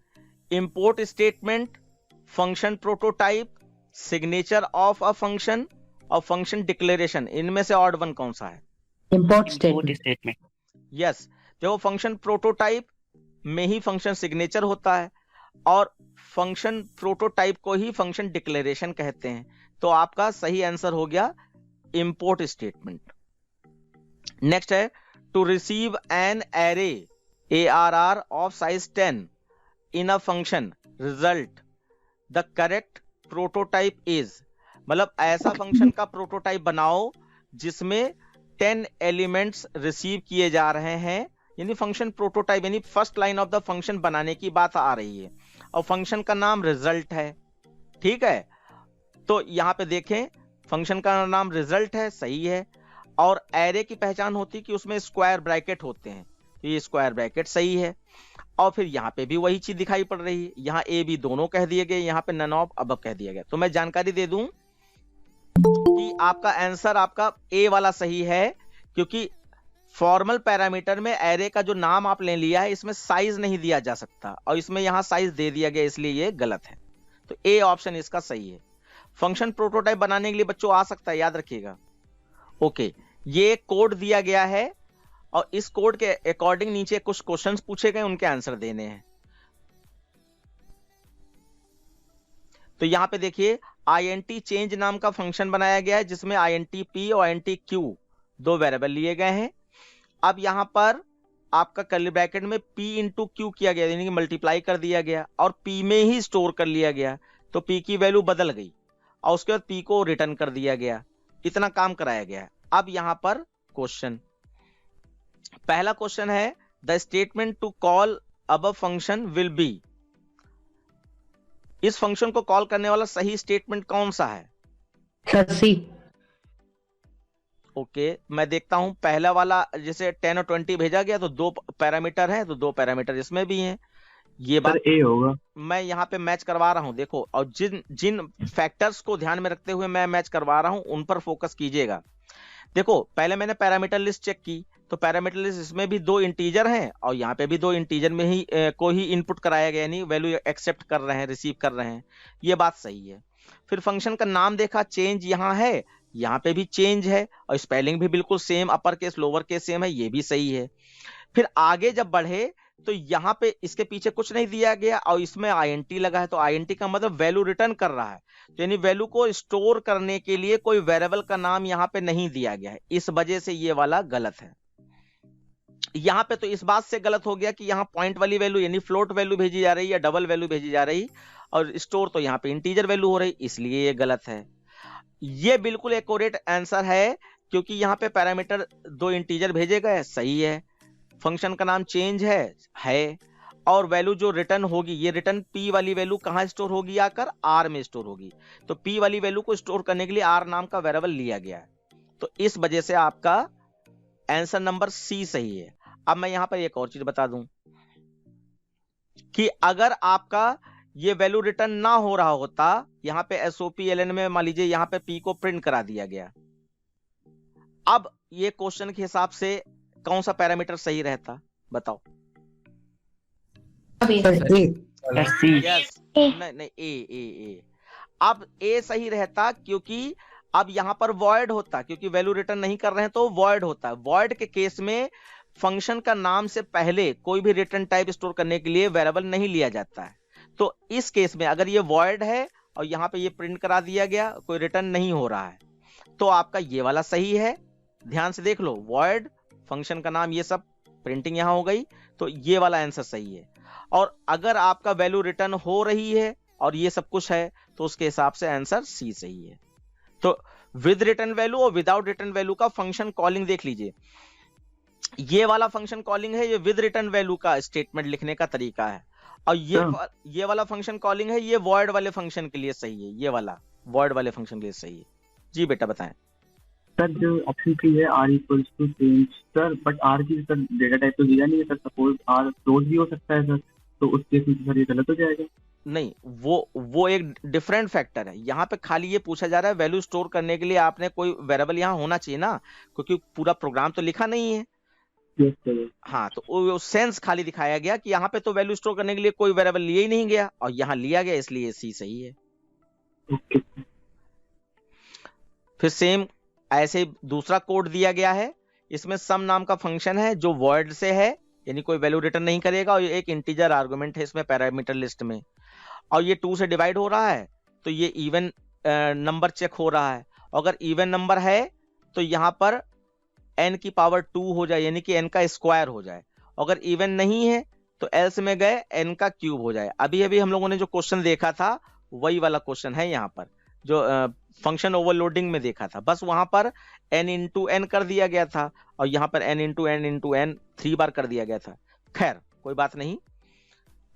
import statement, function prototype, signature of a function और फंक्शन डिक्लेरेशन, इनमें से ऑड वन कौन सा है? Import statement. यस, जो फंक्शन प्रोटोटाइप में ही फंक्शन सिग्नेचर होता है और फंक्शन प्रोटोटाइप को ही फंक्शन डिक्लेरेशन कहते हैं, तो आपका सही आंसर हो गया इंपोर्ट स्टेटमेंट। नेक्स्ट है to receive an array ARR of size 10 in a function result the correct prototype is, मतलब ऐसा फंक्शन का प्रोटोटाइप बनाओ जिसमें 10 एलिमेंट्स रिसीव किए जा रहे हैं, यानी फंक्शन प्रोटोटाइप यानी first line of the function बनाने की बात आ रही है, और फंक्शन का नाम रिजल्ट है। ठीक है, तो यहां पे देखें फंक्शन का नाम रिजल्ट है, सही है, और एरे की पहचान होती है कि उसमें स्क्वायर ब्रैकेट होते हैं, तो ये स्क्वायर ब्रैकेट सही है। और फिर यहाँ पे भी वही चीज दिखाई पड़ रही है, यहाँ ए बी दोनों कह दिए गए, यहाँ पे नन ऑफ अबव कह दिया गया। तो मैं जानकारी दे दूं कि आपका आंसर आपका ए वाला सही है, क्योंकि फॉर्मल पैरामीटर में एरे का जो नाम आप ले लिया है इसमें साइज नहीं दिया जा सकता, और इसमें यहां साइज दे दिया गया, इसलिए ये गलत है। तो ए ऑप्शन इसका सही है। फंक्शन प्रोटोटाइप बनाने के लिए बच्चों आ सकता है, याद रखिएगा। ओके, ये कोड दिया गया है और इस कोड के अकॉर्डिंग नीचे कुछ क्वेश्चंस पूछे गए, उनके आंसर देने हैं। तो यहां पे देखिए INT चेंज नाम का फंक्शन बनाया गया है, जिसमें INT P और INT Q दो वेरिएबल लिए गए हैं। अब यहां पर आपका कर्ली ब्रैकेट में P इंटू Q किया गया, यानी कि मल्टीप्लाई कर दिया गया और P में ही स्टोर कर लिया गया, तो P की वैल्यू बदल गई और उसके बाद P को रिटर्न कर दिया गया। इतना काम कराया गया है। अब यहां पर क्वेश्चन, पहला क्वेश्चन है the statement to call above function will be, इस फंक्शन को कॉल करने वाला सही स्टेटमेंट कौन सा है? Sir, C. ओके, मैं देखता हूं पहला वाला जैसे 10 और 20 भेजा गया, तो दो पैरामीटर है, तो दो पैरामीटर इसमें भी हैं। ये बात ए होगा। मैं यहाँ पे मैच करवा रहा हूं, देखो, और जिन फैक्टर्स को ध्यान में रखते हुए मैं मैच करवा रहा हूं उन पर फोकस कीजिएगा। देखो पहले मैंने पैरामीटर लिस्ट चेक की, तो पैरामीटर लिस्ट इसमें भी दो इंटीजर हैं और यहाँ पे भी दो इंटीजर में ही को ही इनपुट कराया गया, यानी वैल्यू एक्सेप्ट कर रहे हैं, रिसीव कर रहे हैं, ये बात सही है। फिर फंक्शन का नाम देखा, चेंज यहाँ है, यहाँ पे भी चेंज है और स्पेलिंग भी बिल्कुल same, upper case lower case same है, ये भी सही है। फिर आगे जब बढ़े तो यहाँ पे इसके पीछे कुछ नहीं दिया गया और इसमें INT लगा है, तो INT का मतलब वैल्यू रिटर्न कर रहा है, तो यानी वैल्यू को स्टोर करने के लिए कोई वेरिएबल का नाम यहाँ पे नहीं दिया गया है, इस वजह से ये वाला गलत है। यहाँ पे तो इस बात से गलत हो गया कि यहाँ पॉइंट वाली वैल्यू यानी फ्लोट वैल्यू भेजी जा रही है, डबल वैल्यू भेजी जा रही, और स्टोर तो यहाँ पे इंटीजर वैल्यू हो रही, इसलिए ये गलत है। ये बिल्कुल एक्यूरेट आंसर है, क्योंकि यहाँ पे पैरामीटर दो इंटीजर भेजे गए, सही है। फंक्शन का नाम चेंज है, और वैल्यू जो रिटर्न होगी, ये रिटर्न P वाली वैल्यू कहाँ स्टोर होगी, आकर R में स्टोर होगी, तो P वाली वैल्यू को स्टोर करने के लिए R नाम का वेरिएबल लिया गया है, तो इस वजह से आपका आंसर नंबर C सही है। अब मैं यहां पर एक और चीज बता दूं कि अगर आपका ये वैल्यू रिटर्न ना हो रहा होता, यहाँ पे SOP-LN में मान लीजिए यहाँ पे P को प्रिंट करा दिया गया, अब ये क्वेश्चन के हिसाब से कौन सा पैरामीटर सही रहता बताओ? सर ए यस, नहीं ए। अब ए सही रहता क्योंकि अब यहां पर वॉइड होता, क्योंकि वैल्यू रिटर्न नहीं कर रहे हैं तो वॉइड होता है। वॉइड के केस में फंक्शन का नाम से पहले कोई भी रिटर्न टाइप स्टोर करने के लिए वेरिएबल नहीं लिया जाता है। तो इस केस में अगर ये वॉइड है और यहाँ पे ये प्रिंट करा दिया गया, कोई रिटर्न नहीं हो रहा है, तो आपका ये वाला सही है। ध्यान से देख लो, वॉइड, फंक्शन का नाम, ये सब प्रिंटिंग यहाँ हो गई, तो ये वाला आंसर सही है। और अगर आपका वैल्यू रिटर्न हो रही है और ये सब कुछ है, तो उसके हिसाब से आंसर सी सही है। तो विद रिटर्न वैल्यू और विदाउट रिटर्न वैल्यू का फंक्शन कॉलिंग देख लीजिए। ये वाला फंक्शन कॉलिंग है, ये विद रिटर्न वैल्यू का स्टेटमेंट लिखने का तरीका है। और ये वाला फंक्शन कॉलिंग है, ये वॉइड वाले फंक्शन के लिए सही है। ये वाला वॉइड वाले फंक्शन के लिए सही है। जी बेटा बताएं। सर जो ऑप्शन 3 है R equals to change, sir but R की सर डेटा टाइप तो दिया नहीं है सर, सपोज R फ्लोट भी हो सकता है सर, तो उस केस में सर ये गलत हो जाएगा। नहीं, वो एक डिफरेंट फैक्टर है। यहाँ पे खाली ये पूछा जा रहा है वैल्यू स्टोर करने के लिए आपने कोई वेरिएबल यहाँ होना चाहिए ना, क्योंकि पूरा प्रोग्राम तो लिखा नहीं है। Yes sir. हाँ, तो वो सेंस खाली दिखाया गया कि यहाँ पे तो वैल्यू स्टोर करने के लिए कोई वेरिएबल लिया ही नहीं गया, और यहाँ लिया गया, इसलिए सी सही है। ओके। फिर सेम ऐसे दूसरा कोड दिया गया है, इसमें सम नाम का फंक्शन है जो वॉइड से है, यानी कोई वैल्यू रिटर्न नहीं करेगा, और एक इंटीजर आर्गुमेंट है इसमें पैरामीटर लिस्ट में, और ये 2 से डिवाइड हो रहा है, तो ये इवन नंबर चेक हो रहा है। अगर इवन नंबर है तो यहाँ पर n की पावर 2 हो जाए, यानी कि n का स्क्वायर हो जाए। अगर इवन नहीं है तो एल्स में गए n का क्यूब हो जाए। अभी अभी हम लोगों ने जो क्वेश्चन देखा था वही वाला क्वेश्चन है यहाँ पर, जो फंक्शन ओवरलोडिंग में देखा था, बस वहां पर n इंटू n कर दिया गया था, और यहाँ पर n इंटू n 3 बार कर दिया गया था। खैर कोई बात नहीं,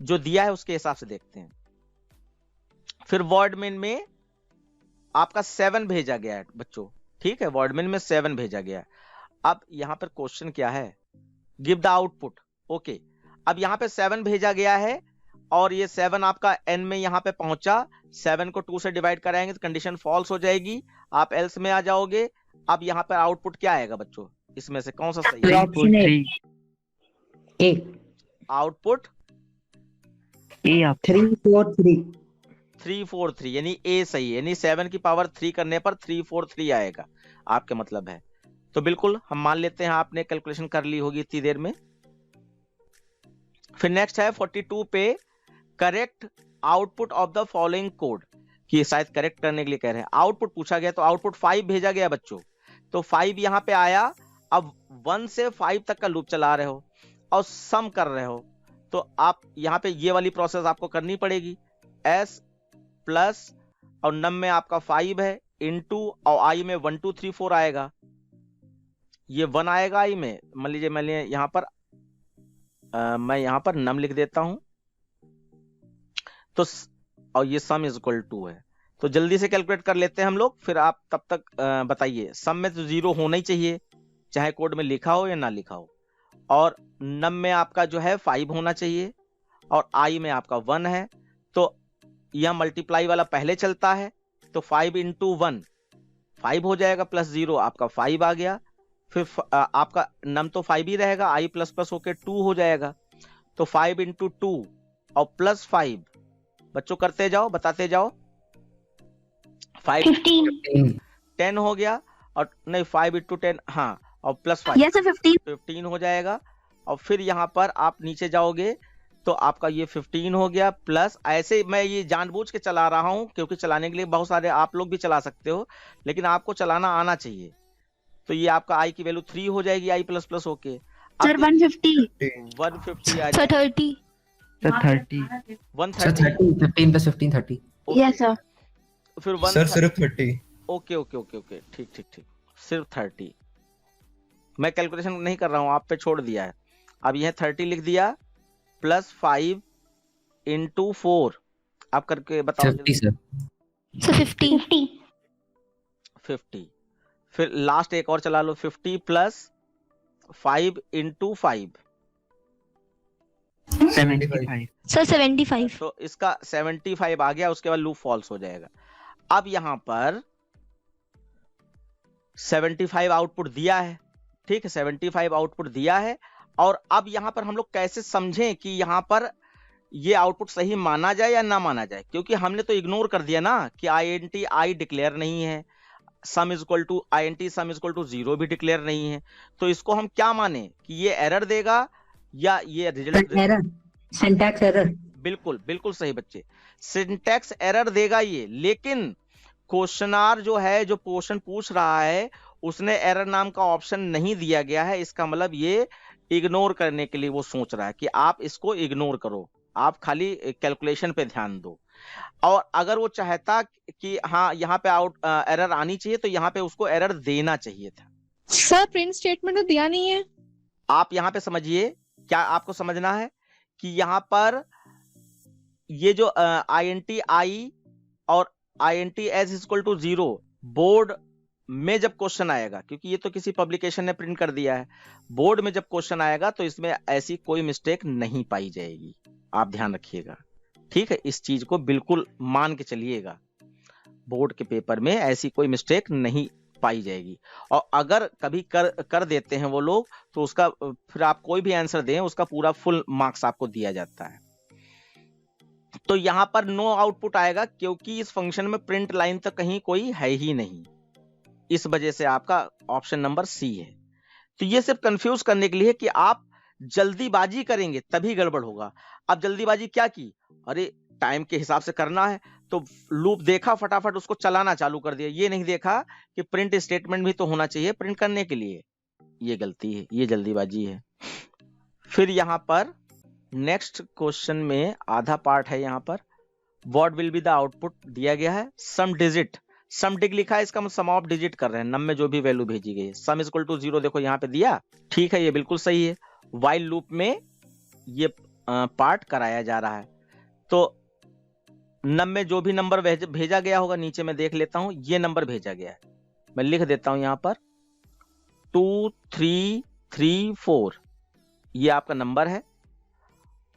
जो दिया है उसके हिसाब से देखते हैं। फिर वर्ड मेन में आपका 7 भेजा गया है बच्चों, ठीक है, वर्ड मेन में 7 भेजा गया है। अब यहाँ पर क्वेश्चन क्या है, गिव द आउटपुट। ओके, अब यहाँ पे 7 भेजा गया है, और ये 7 आपका n में यहाँ पे पहुंचा, 7 को 2 से डिवाइड कराएंगे तो कंडीशन फॉल्स हो जाएगी, आप एल्स में आ जाओगे। अब यहाँ पर आउटपुट क्या आएगा बच्चों, इसमें से कौन सा सही है? ऑप्शन ए आउटपुट ए 343 343, यानी ए सही है, यानी 7 की पावर 3 करने पर 343 आएगा, आपके मतलब है। तो बिल्कुल हम मान लेते हैं आपने कैलकुलेशन कर ली होगी इतनी देर में। फिर नेक्स्ट है 42 पे, correct output of the following code, कि शायद करेक्ट करने के लिए कह रहे हैं। आउटपुट पूछा गया तो आउटपुट 5 भेजा गया बच्चों, तो 5 यहाँ पे आया। अब 1 से 5 तक का लूप चला रहे हो और सम कर रहे हो, तो आप यहाँ पे ये वाली प्रोसेस आपको करनी पड़ेगी। s प्लस और नम में आपका 5 है, इनटू और आई में 1 2 3 4 आएगा, ये 1 आएगा आई में। मान लीजिए यहाँ पर मैं यहाँ पर नम लिख देता हूं, तो और ये सम इज इक्वल टू है, तो जल्दी से कैलकुलेट कर लेते हैं हम लोग। फिर आप तब तक बताइए, सम में तो 0 होना ही चाहिए, चाहे कोड में लिखा हो या ना लिखा हो, और नम में आपका जो है 5 होना चाहिए, और आई में आपका 1 है, तो यह मल्टीप्लाई वाला पहले चलता है, तो 5 इंटू 1 5 हो जाएगा, प्लस 0 आपका 5 आ गया। फिर आपका नम तो 5 ही रहेगा, आई प्लस प्लस होके 2 हो जाएगा, तो 5 इंटू 2 और प्लस 5, बच्चों करते जाओ बताते जाओ। 5 10 हो गया, और नहीं 5 इंटू 10, हाँ, और प्लस 5 yes, 15 हो जाएगा। और फिर यहाँ पर आप नीचे जाओगे तो आपका ये 15 हो गया, प्लस ऐसे मैं ये जानबूझ के चला रहा हूँ क्योंकि चलाने के लिए बहुत सारे आप लोग भी चला सकते हो, लेकिन आपको चलाना आना चाहिए। तो ये आपका आई की वैल्यू 3 हो जाएगी, आई प्लस प्लस होके सर 150 150 आ सर जाएगा, 30 सर 130। 15 plus 15 30 यस सर फिर सर सिर्फ 30। ओके ओके ओके ओके, ठीक ठीक ठीक, सिर्फ 30। मैं कैलकुलेशन नहीं कर रहा हूँ, आप पे छोड़ दिया है। अब यह 30 लिख दिया, प्लस 5 इंटू 4, आप करके बताओ। 50 सर। सर 50 50, फिर लास्ट एक और चला लो, 50 प्लस 5 इंटू 5 75 सर 75. तो इसका 75 आ गया, उसके बाद लूप फॉल्स हो जाएगा। अब यहां पर 75 आउटपुट दिया है, ठीक है, 75 आउटपुट दिया है। और अब यहां पर हम लोग कैसे समझें कि यहां पर ये आउटपुट सही माना जाए या ना माना जाए, क्योंकि हमने तो इग्नोर कर दिया ना कि INT आई डिक्लेयर नहीं है, sum is equal to INT sum is equal to 0 भी डिक्लेयर नहीं है। तो इसको हम क्या माने कि ये एरर देगा या ये रिजल्ट? Error, syntax error. बिल्कुल बिल्कुल सही बच्चे, सिंटैक्स एरर देगा ये। लेकिन क्वेश्चनार जो है, जो क्वेश्चन पूछ रहा है, उसने एरर नाम का ऑप्शन नहीं दिया गया है। इसका मतलब ये इग्नोर करने के लिए वो सोच रहा है कि आप इसको इग्नोर करो, आप खाली कैलकुलेशन पे ध्यान दो। और अगर वो चाहता कि हाँ यहाँ पे एरर आनी चाहिए, तो यहाँ पे उसको एरर देना चाहिए था। सर प्रिंट स्टेटमेंट तो दिया नहीं है। आप यहाँ पे समझिए, क्या आपको समझना है कि यहाँ पर ये जो INT आई और INT as equal to 0 board में जब क्वेश्चन आएगा, क्योंकि ये तो किसी पब्लिकेशन ने प्रिंट कर दिया है, बोर्ड में जब क्वेश्चन आएगा तो इसमें ऐसी कोई मिस्टेक नहीं पाई जाएगी। आप ध्यान रखिएगा, ठीक है, इस चीज को बिल्कुल मान के चलिएगा, बोर्ड के पेपर में ऐसी कोई मिस्टेक नहीं पाई जाएगी। और अगर कभी कर देते हैं वो लोग, तो उसका फिर आप कोई भी आंसर दें, उसका पूरा फुल मार्क्स आपको दिया जाता है। तो यहां पर नो आउटपुट आएगा, क्योंकि इस फंक्शन में प्रिंट लाइन तो कहीं कोई है ही नहीं। इस वजह से आपका ऑप्शन नंबर सी है। तो ये सिर्फ कंफ्यूज करने के लिए कि आप जल्दीबाजी करेंगे तभी गड़बड़ होगा। अब जल्दीबाजी क्या की, अरे टाइम के हिसाब से करना है, तो लूप देखा, फटाफट उसको चलाना चालू कर दिया। ये नहीं देखा कि प्रिंट स्टेटमेंट भी तो होना चाहिए प्रिंट करने के लिए। ये गलती है, ये जल्दीबाजी है। फिर यहां पर नेक्स्ट क्वेश्चन में आधा पार्ट है, यहां पर what will be the output दिया गया है, सम डिजिट, सम डिग लिखा है, इसका हम सम ऑफ डिजिट कर रहे हैं, नम में जो भी वैल्यू भेजी गई है। सम इज इक्वल टू 0 देखो यहाँ पे दिया, ठीक है, ये बिल्कुल सही है। व्हाइल लूप में ये पार्ट कराया जा रहा है। तो नम में जो भी नंबर भेजा गया होगा, नीचे मैं देख लेता हूं, ये नंबर भेजा गया है, मैं लिख देता हूं यहां पर 2 3 3 4, ये आपका नंबर है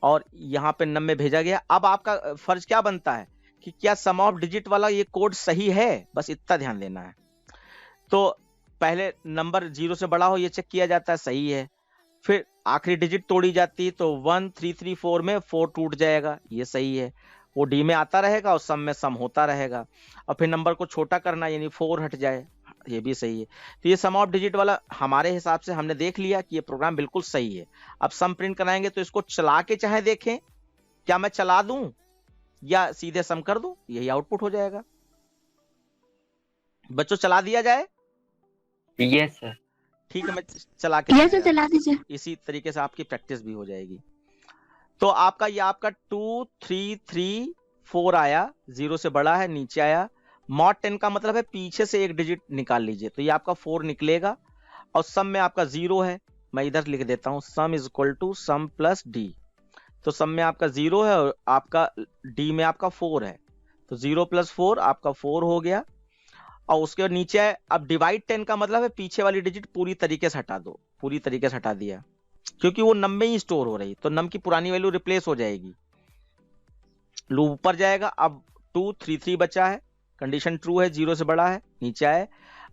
और यहां पे नम में भेजा गया। अब आपका फर्ज क्या बनता है कि क्या सम ऑफ डिजिट वाला ये कोड सही है, बस इतना ध्यान देना है। तो पहले नंबर 0 से बड़ा हो ये चेक किया जाता है, सही है। फिर आखिरी डिजिट तोड़ी जाती है, तो 1 3 3 4 में 4 टूट जाएगा, ये सही है। वो डी में आता रहेगा और सम में सम होता रहेगा। और फिर नंबर को छोटा करना, यानी 4 हट जाए, ये भी सही है। तो ये सम ऑफ डिजिट वाला हमारे हिसाब से हमने देख लिया कि ये प्रोग्राम बिल्कुल सही है। अब सम प्रिंट कराएंगे तो इसको चला के चाहे देखें, क्या मैं चला दूं या सीधे सम कर दूं, यही आउटपुट हो जाएगा। बच्चों चला दिया जाए? Yes sir. ठीक है, मैं चला के यस सर, चला दीजिए। इसी तरीके से आपकी प्रैक्टिस भी हो जाएगी। तो आपका ये आपका 2 3 3 4 आया, 0 से बड़ा है, नीचे आया। मॉड 10 का मतलब है पीछे से एक डिजिट निकाल लीजिए, तो ये आपका 4 निकलेगा। और सम में आपका 0 है, मैं इधर लिख देता हूं, sum is equal to sum plus D. तो सम में आपका 0 है और आपका डी में आपका 4 है, तो 0 प्लस 4 आपका 4 हो गया। और उसके नीचे है, अब डिवाइड 10 का मतलब है पीछे वाली डिजिट पूरी तरीके से हटा दो, पूरी तरीके से हटा दिया, क्योंकि वो नम में ही स्टोर हो रही, तो नम की पुरानी वैल्यू रिप्लेस हो जाएगी। लूप ऊपर जाएगा, अब 2 3 3 बचा है, कंडीशन ट्रू है, 0 से बड़ा है, नीचे आए।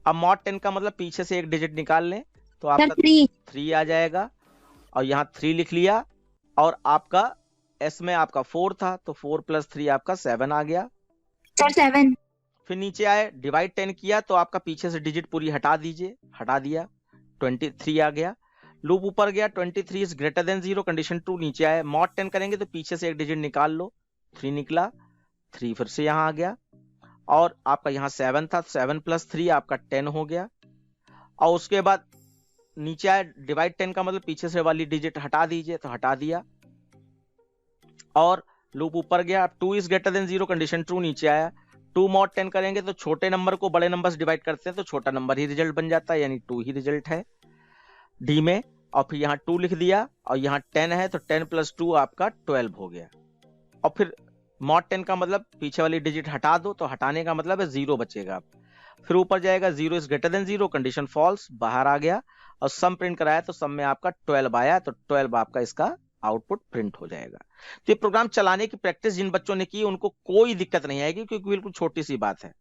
अब मॉड 10 का मतलब पीछे से एक डिजिट निकाल लें, तो आपका 3 आ जाएगा, और यहाँ 3 लिख लिया। और आपका एस में आपका 4 था, तो 4 प्लस 3 आपका 7 आ गया। सर 7। फिर नीचे आए, डिवाइड 10 किया, तो आपका पीछे से डिजिट पूरी हटा दीजिए, हटा दिया, 23 आ गया। लूप ऊपर गया, 23 is greater than 0, condition true, नीचे आए। मॉड 10 करेंगे तो पीछे से एक डिजिट निकाल लो, 3 निकला, 3 फिर से यहाँ आ गया। और आपका यहाँ 7 था, 7 प्लस 3 आपका 10 हो गया। और उसके बाद नीचे आए, डिवाइड 10 का मतलब पीछे से वाली डिजिट हटा दीजिए, तो हटा दिया। और लूप ऊपर गया, 2 is greater than 0, condition true, नीचे आया। 2 मॉड 10 करेंगे तो छोटे नंबर को बड़े नंबर से डिवाइड करते हैं, तो छोटा नंबर ही रिजल्ट बन जाता है, यानी 2 ही रिजल्ट है डी में। और फिर यहाँ 2 लिख दिया, और यहाँ 10 है, तो 10 प्लस 2 आपका 12 हो गया। और फिर मॉड 10 का मतलब पीछे वाली डिजिट हटा दो, तो हटाने का मतलब है 0 बचेगा। फिर ऊपर जाएगा, 0 is greater than 0, condition false, बाहर आ गया। और सम प्रिंट कराया तो सम में आपका 12 आया, तो 12 आपका इसका आउटपुट प्रिंट हो जाएगा। तो ये प्रोग्राम चलाने की प्रैक्टिस जिन बच्चों ने की उनको कोई दिक्कत नहीं आएगी, क्योंकि बिल्कुल छोटी सी बात है।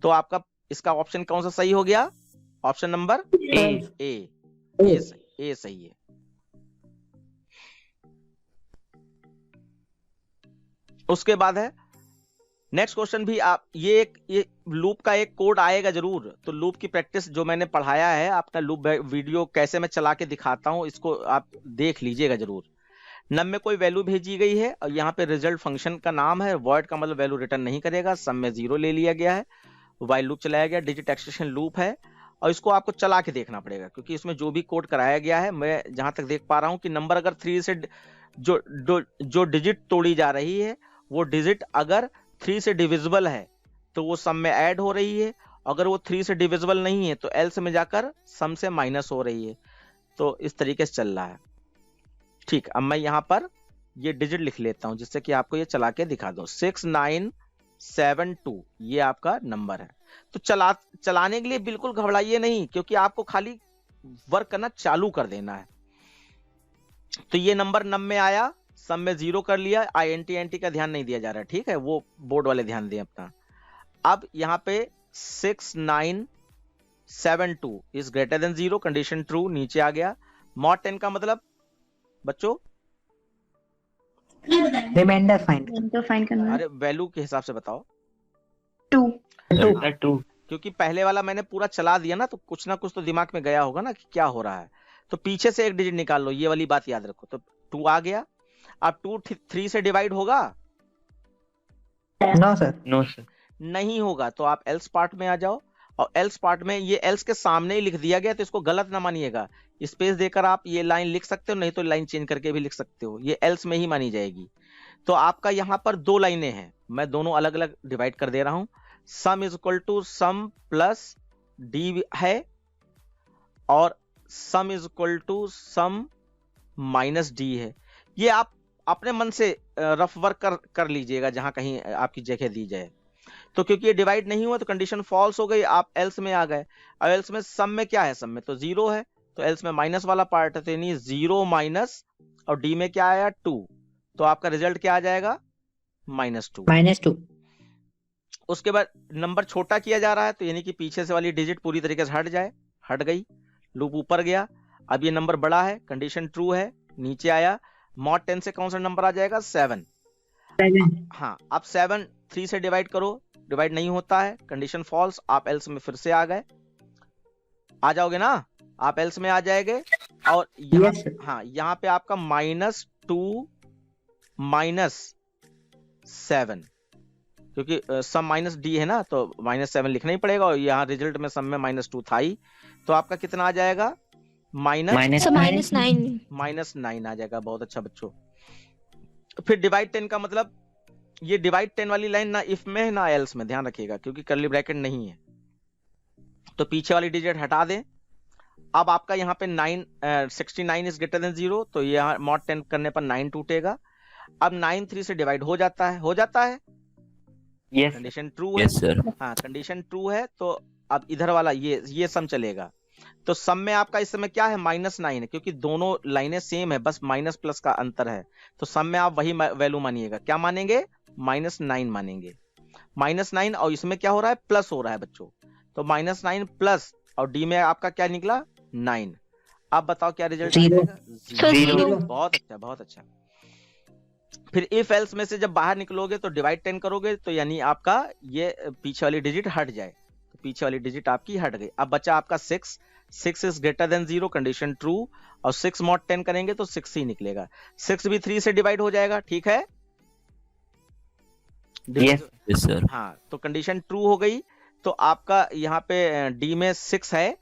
तो आपका इसका ऑप्शन कौन सा सही हो गया? ऑप्शन नंबर ए सही है। उसके बाद है नेक्स्ट क्वेश्चन भी आप ये लूप का एक कोड आएगा जरूर, तो लूप की प्रैक्टिस जो मैंने पढ़ाया है, अपना लूप वीडियो कैसे मैं चला के दिखाता हूं, इसको आप देख लीजिएगा जरूर। नम में कोई वैल्यू भेजी गई है और यहाँ पे रिजल्ट फंक्शन का नाम है, वॉइड का मतलब वैल्यू रिटर्न नहीं करेगा, सम में 0 ले लिया गया है, व्हाइल लूप चलाया गया, डिजिट एक्सटेंशन लूप है और इसको आपको चला के देखना पड़ेगा, क्योंकि इसमें जो भी कोड कराया गया है, मैं जहां तक देख पा रहा हूं कि नंबर अगर 3 से जो डिजिट तोड़ी जा रही है वो डिजिट अगर 3 से डिविजिबल है तो वो सम में ऐड हो रही है, अगर वो 3 से डिविजिबल नहीं है तो एल्स में जाकर सम से माइनस हो रही है। तो इस तरीके से चल रहा है। ठीक, अब मैं यहाँ पर ये डिजिट लिख लेता हूं जिससे कि आपको ये चला के दिखा दो। 6972 ये आपका नंबर है। तो चलाने के लिए बिल्कुल घबराइए नहीं, क्योंकि आपको खाली वर्क करना चालू कर देना है। तो ये नंबर नम में आया, सम में 0 कर लिया, INT का ध्यान नहीं दिया जा रहा है, ठीक है, वो बोर्ड वाले ध्यान दें अपना। अब यहाँ पे 6972 is greater than 0, condition true, नीचे आ गया। मॉड 10 का मतलब बच्चों रिमाइंडर फाइंड। तो फाइंड करना है। अरे वैल्यू के हिसाब से बताओ, 2 क्योंकि पहले वाला मैंने पूरा चला दिया ना, तो कुछ ना कुछ तो दिमाग में गया होगा ना कि क्या हो रहा है। तो पीछे से एक डिजिट निकाल लो, ये वाली बात याद रखो। तो 2 आ गया। अब 2 3 से डिवाइड होगा? नो सर नहीं होगा। तो आप एल्स पार्ट में आ जाओ, और एल्स पार्ट में ये एल्स के सामने ही लिख दिया गया, तो इसको गलत ना मानिएगा। स्पेस देकर आप ये लाइन लिख सकते हो, नहीं तो लाइन चेंज करके भी लिख सकते हो, ये एल्स में ही मानी जाएगी। तो आपका यहाँ पर 2 लाइनें हैं, मैं दोनों अलग अलग डिवाइड कर दे रहा हूं। Sum is equal to sum plus D है, और sum is equal to sum minus D है। ये आप अपने मन से रफ वर्क कर लीजिएगा जहां कहीं आपकी जगह दी जाए। तो क्योंकि ये डिवाइड नहीं हुआ तो कंडीशन फॉल्स हो गई, आप एल्स में आ गए। अब एल्स में सम में क्या है? सम में तो 0 है, तो एल्स में माइनस वाला पार्ट है, तो यानी 0 माइनस, और डी में क्या आया? 2। तो आपका रिजल्ट क्या आ जाएगा? -2। उसके बाद नंबर छोटा किया जा रहा है, तो यानी कि पीछे से वाली डिजिट पूरी तरीके से हट गई, लूप ऊपर गया। अब ये नंबर बड़ा है, कंडीशन ट्रू है, नीचे आया। मॉड 10 से कौन सा नंबर आ जाएगा? 7। हाँ, अब 7 3 से डिवाइड करो, डिवाइड नहीं होता है, कंडीशन फॉल्स। आप एल्स में फिर से आ गए, आ जाओगे ना, आप एल्स में आ जाएंगे। और यहाँ हाँ, यहाँ पे आपका -2 -7, क्योंकि सम माइनस डी है ना, तो -7 लिखना ही पड़ेगा, और यहाँ रिजल्ट में सम में -2 था ही, तो आपका कितना आ जाएगा? -9 -9 आ जाएगा। बहुत अच्छा बच्चों। फिर डिवाइड 10 का मतलब, ये डिवाइड 10 वाली लाइन ना इफ में है ना एल्स में, ध्यान रखिएगा, क्योंकि कर्ली ब्रैकेट नहीं है। तो पीछे वाली डिजिट हटा दें। अब आपका यहाँ पे 69 इज ग्रेटर देन 0, तो यहाँ मॉड 10 करने पर 9 टूटेगा। अब 9 3 से डिवाइड हो जाता है, यस कंडीशन ट्रू है। हाँ, कंडीशन ट्रू है, तो अब इधर वाला ये सम चलेगा। तो सम में आपका इस समय क्या है? -9 है, क्योंकि दोनों लाइनें सेम है, बस माइनस प्लस का अंतर है। तो सम में आप वही वैल्यू मानिएगा। क्या मानेंगे? -9 मानेंगे। -9, और इसमें क्या हो रहा है? प्लस हो रहा है बच्चों। तो -9 प्लस, और डी में आपका क्या निकला? 9। अब बताओ क्या रिजल्ट आएगा? 0। बहुत अच्छा, बहुत अच्छा। फिर इफ एल्स में से जब बाहर निकलोगे तो डिवाइड 10 करोगे, तो यानी आपका ये पीछे वाली डिजिट हट जाए, तो पीछे वाली डिजिट आपकी हट गई। अब बचा आपका 6 is greater than 0, condition true, और 6 मॉड 10 करेंगे तो 6 ही निकलेगा। 6 भी 3 से डिवाइड हो जाएगा, ठीक है? Yes sir. हाँ, तो कंडीशन ट्रू हो गई। तो आपका यहाँ पे डी में 6 है,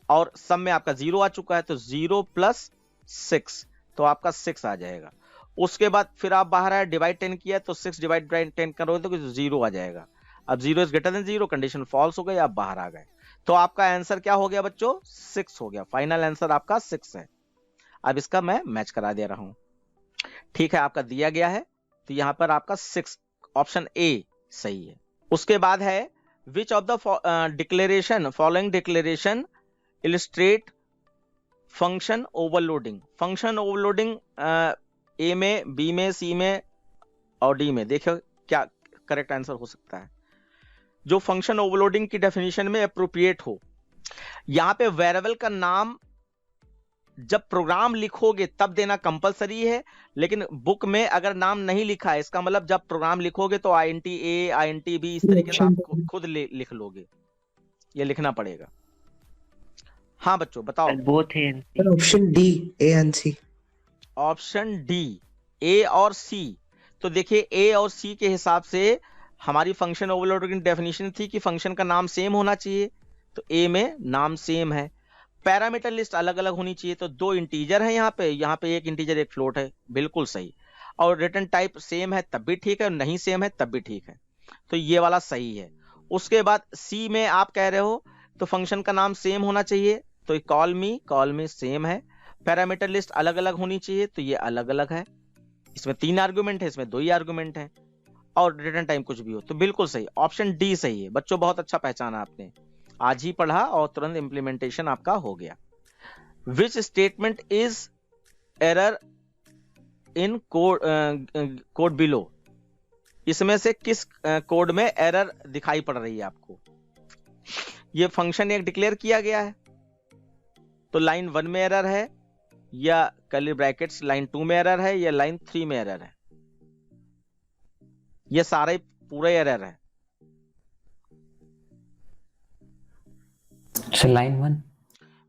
और सम में आपका 0 आ चुका है, तो 0 + 6, तो आपका 6 आ जाएगा। उसके बाद फिर आप बाहर आए, डिवाइड 10 किया, तो 6 डिवाइड 10 करोगे तो 0 आ जाएगा। अब 0 is greater than 0, condition false हो गई, आप बाहर आ गए। तो आपका आंसर क्या हो गया बच्चों? 6 हो गया। फाइनल आंसर आपका 6 है। अब इसका मैं मैच करा दे रहा हूं, ठीक है? आपका दिया गया है, तो यहां पर आपका 6, ऑप्शन ए सही है। उसके बाद है which of the following declaration illustrate function overloading A में, बी में, सी में और डी में। देखो क्या करेक्ट आंसर हो सकता है जो फंक्शन ओवरलोडिंग की डेफिनेशन में अप्रोप्रिएट हो। यहां पे वेरिएबल का नाम जब प्रोग्राम लिखोगे तब देना कंपलसरी है, लेकिन बुक में अगर नाम नहीं लिखा है, इसका मतलब जब प्रोग्राम लिखोगे तो INT A, INT B इस तरीके से आप खुद लिख लोगे, ये लिखना पड़ेगा। हाँ बच्चों बताओ। बोथ है option D A and C. Option D A और सी। तो देखिए ए और सी के हिसाब से हमारी फंक्शन ओवरलोडिंग की डेफिनेशन थी कि फंक्शन का नाम सेम होना चाहिए, तो ए में नाम सेम है। पैरामीटर लिस्ट अलग अलग होनी चाहिए, तो 2 इंटीजर है यहाँ पे 1 इंटीजर 1 फ्लोट है, बिल्कुल सही। और रिटर्न टाइप सेम है तब भी ठीक है, और नहीं सेम है तब भी ठीक है, तो ये वाला सही है। उसके बाद सी में आप कह रहे हो तो फंक्शन का नाम सेम होना चाहिए, तो कॉल मी सेम है। पैरामीटर लिस्ट अलग अलग होनी चाहिए, तो ये अलग अलग है। इसमें 3 आर्गुमेंट है, इसमें 2 ही आर्गुमेंट है। और रिटर्न टाइम कुछ भी हो, तो बिल्कुल सही, ऑप्शन डी सही है। बच्चों बहुत अच्छा पहचाना आपने, आज ही पढ़ा और तुरंत इंप्लीमेंटेशन आपका हो गया। Which statement is error in code below, इसमें से किस कोड में एरर दिखाई पड़ रही है आपको? ये फंक्शन एक डिक्लेयर किया गया है, तो लाइन 1 में एरर है, या कर्ली ब्रैकेट्स लाइन 2 में एरर है, या लाइन 3 में एरर है? ये सारे पूरे एरर है। लाइन 1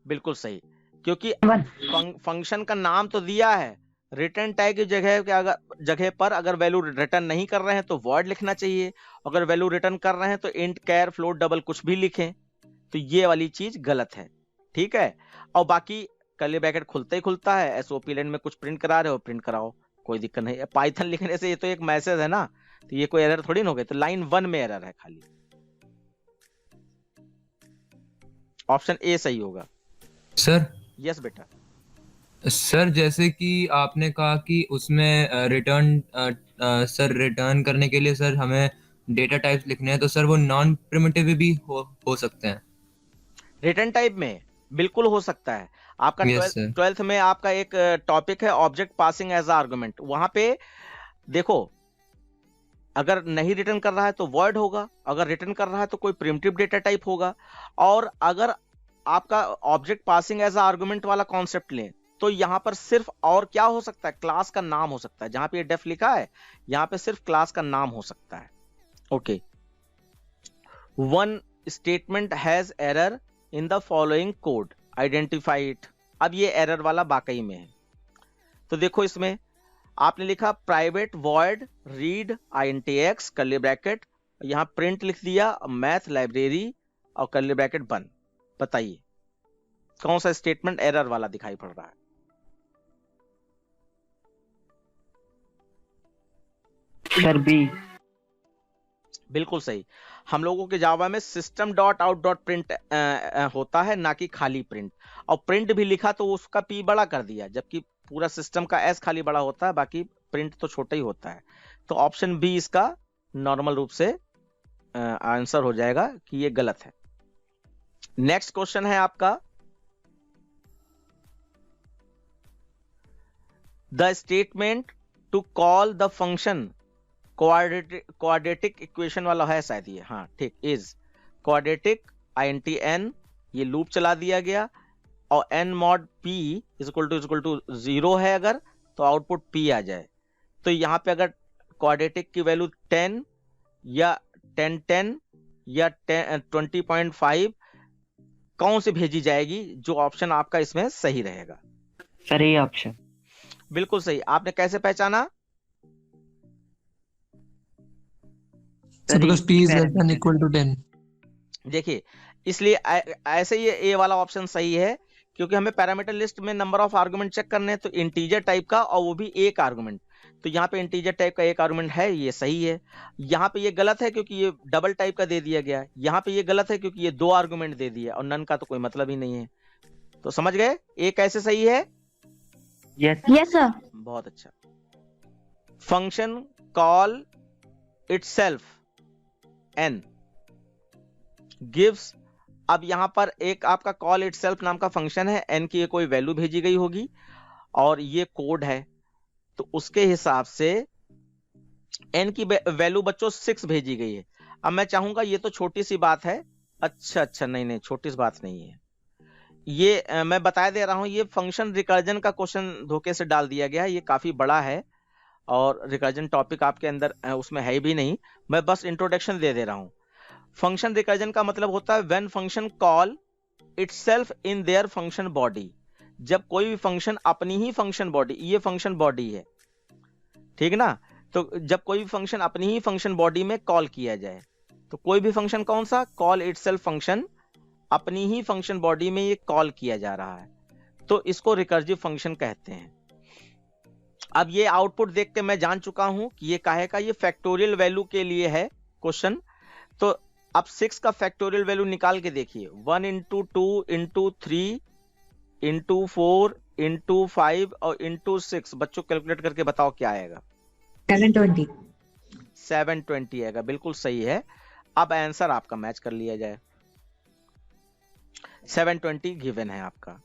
बिल्कुल सही, क्योंकि फंक्शन का नाम तो दिया है, रिटर्न टाइप की जगह पर अगर वैल्यू रिटर्न नहीं कर रहे हैं तो वॉइड लिखना चाहिए, अगर वैल्यू रिटर्न कर रहे हैं तो इंट, कैर, फ्लोट, डबल कुछ भी लिखें, तो ये वाली चीज गलत है। ठीक है, और बाकी कर्ली ब्रैकेट खुलता ही खुलता है, एसओपी लाइन में कुछ प्रिंट करा रहे हो प्रिंट कराओ, कोई दिक्कत नहीं है। पाइथन लिखने से ये तो एक मैसेज है ना, तो ये कोई एरर थोड़ी ना हो गई, तो लाइन 1 में एरर है खाली। ऑप्शन ए सही होगा। सर यस बेटा। सर जैसे कि आपने कहा कि उसमें रिटर्न करने के लिए सर हमें डेटा टाइप्स लिखने हैं, तो सर वो नॉन प्रिमिटिव भी हो सकते हैं? रिटर्न टाइप में बिल्कुल हो सकता है। आपका Yes, sir. 12th में आपका एक टॉपिक है ऑब्जेक्ट पासिंग एज आर्गुमेंट, वहां पे देखो अगर नहीं रिटर्न कर रहा है तो वॉइड होगा, अगर रिटर्न कर रहा है तो कोई प्रिमिटिव डेटा टाइप होगा। और अगर आपका ऑब्जेक्ट पासिंग एज आर्गुमेंट वाला कॉन्सेप्ट लें तो यहां पर सिर्फ और क्या हो सकता है, क्लास का नाम हो सकता है। जहां पे ये डेफ लिखा है यहां पे सिर्फ क्लास का नाम हो सकता है। Okay, 1 statement has error in the following code, identify it. अब ये एरर वाला वाकई में है, तो देखो इसमें आपने लिखा private void read INTX curly bracket, यहां प्रिंट लिख दिया मैथ लाइब्रेरी और कर्ली ब्रैकेट बंद। बताइए कौन सा स्टेटमेंट एरर वाला दिखाई पड़ रहा है? Sir B. बिल्कुल सही। हम लोगों के जावा में system dot out dot print होता है, ना कि खाली प्रिंट। और प्रिंट भी लिखा तो उसका पी बड़ा कर दिया, जबकि पूरा सिस्टम का एस खाली बड़ा होता है, बाकी प्रिंट तो छोटा ही होता है। तो ऑप्शन बी इसका नॉर्मल रूप से आंसर हो जाएगा कि ये गलत है। नेक्स्ट क्वेश्चन है आपका, the statement to call the function quadratic equation वाला है शायद ये, हाँ ठीक, इज क्वाड्रेटिक INTN, ये लूप चला दिया गया, और n mod p equal to 0 है अगर, तो आउटपुट p आ जाए। तो यहाँ पे अगर क्वाड्रेटिक की वैल्यू 10 या 10 या 20.5 कौन सी भेजी जाएगी, जो ऑप्शन आपका इसमें सही रहेगा? सर ये ऑप्शन। बिल्कुल सही। आपने कैसे पहचाना? Because p is less than equal to 10. देखिए इसलिए ऐसे ये ए वाला ऑप्शन सही है, क्योंकि हमें पैरामीटर लिस्ट में नंबर ऑफ आर्गुमेंट चेक करने हैं, तो इंटीजर टाइप का, और वो भी एक आर्गुमेंट। तो यहाँ पे इंटीजर टाइप का एक आर्गुमेंट है, ये सही है। यहाँ पे ये गलत है क्योंकि ये डबल टाइप का दे दिया गया है। यहाँ पे ये गलत है क्योंकि ये 2 आर्गुमेंट दे दिया, और नन का तो कोई मतलब ही नहीं है। तो समझ गए ए कैसे सही है? Yes, sir. बहुत अच्छा। Function call itself n gives अब यहाँ पर एक आपका कॉल इटसेल्फ नाम का फंक्शन है, n की कोई वैल्यू भेजी गई होगी और ये कोड है, तो उसके हिसाब से n की वैल्यू बच्चों 6 भेजी गई है। अब मैं चाहूंगा, ये तो छोटी सी बात है, अच्छा नहीं छोटी सी बात नहीं है ये, मैं बता दे रहा हूं, ये फंक्शन रिकर्जन का क्वेश्चन धोखे से डाल दिया गया है, ये काफी बड़ा है और रिकर्जन टॉपिक आपके अंदर उसमें है भी नहीं, मैं बस इंट्रोडक्शन दे रहा हूं। फंक्शन रिकर्जन का मतलब होता है when function call itself in their function body, जब कोई भी फंक्शन अपनी ही फंक्शन बॉडी, ये फंक्शन बॉडी है, ठीक ना, तो जब कोई भी फंक्शन अपनी ही फंक्शन बॉडी में कॉल किया जाए, तो कोई भी फंक्शन कौन सा, कॉल इटसेल्फ फंक्शन, अपनी ही फंक्शन बॉडी में ये कॉल किया जा रहा है, तो इसको रिकर्सिव फंक्शन कहते हैं। अब ये आउटपुट देख के मैं जान चुका हूं कि ये काहे का, ये फैक्टोरियल वैल्यू के लिए है क्वेश्चन। तो अब 6 का फैक्टोरियल वैल्यू निकाल के देखिए, 1 इंटू 2 इंटू 3 इंटू 4 इंटू 5 और इंटू 6, बच्चों कैलकुलेट करके बताओ क्या आएगा। 720। 720 आएगा, बिल्कुल सही है। अब आंसर आपका मैच कर लिया जाए, 720 गिवन है आपका,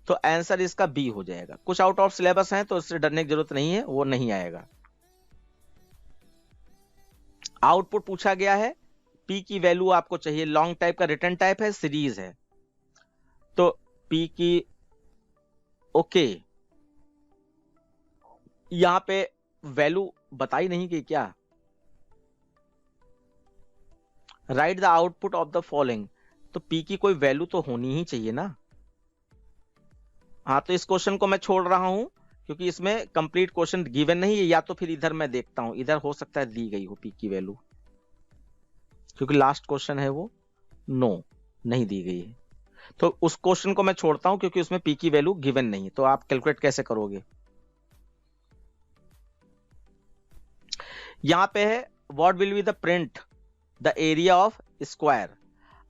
तो आंसर इसका बी हो जाएगा। कुछ आउट ऑफ सिलेबस है तो इससे डरने की जरूरत नहीं है, वो नहीं आएगा। आउटपुट पूछा गया है, पी की वैल्यू आपको चाहिए, लॉन्ग टाइप का रिटर्न टाइप है, सीरीज है, तो पी की ओके, यहां पे वैल्यू बताई नहीं गई क्या, right the output of the following, तो पी की कोई वैल्यू तो होनी ही चाहिए ना। हाँ, तो इस क्वेश्चन को मैं छोड़ रहा हूं क्योंकि इसमें कंप्लीट क्वेश्चन गिवन नहीं है, या तो फिर इधर मैं देखता हूं, इधर हो सकता है दी गई हो पी की वैल्यू, क्योंकि लास्ट क्वेश्चन है वो, नो नहीं दी गई है, तो उस क्वेश्चन को मैं छोड़ता हूं क्योंकि उसमें पी की वैल्यू गिवन नहीं है। तो आप कैलकुलेट कैसे करोगे, यहां पे है what will be the print the area of square.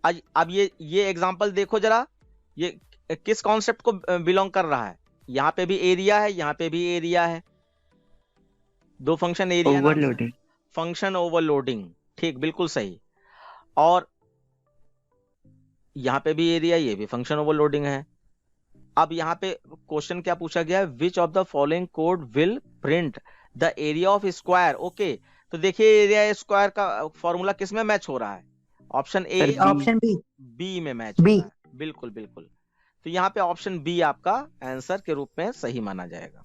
अब ये एग्जांपल देखो जरा, ये किस कॉन्सेप्ट को बिलोंग कर रहा है, यहां पे भी एरिया है, यहां पे भी एरिया है, दो function area overloading, function overloading, ठीक बिल्कुल सही, और यहां पे भी एरिया, ये भी फंक्शन ओवरलोडिंग है। अब यहां पे क्वेश्चन क्या पूछा गया है, which of the following code will print the area of square. Okay, तो देखिए एरिया स्क्वायर का फॉर्मूला किस में मैच हो रहा है, option A, option B, B में मैच हो बी। रहा है, बिल्कुल बिल्कुल, तो यहाँ पे ऑप्शन बी आपका आंसर के रूप में सही माना जाएगा।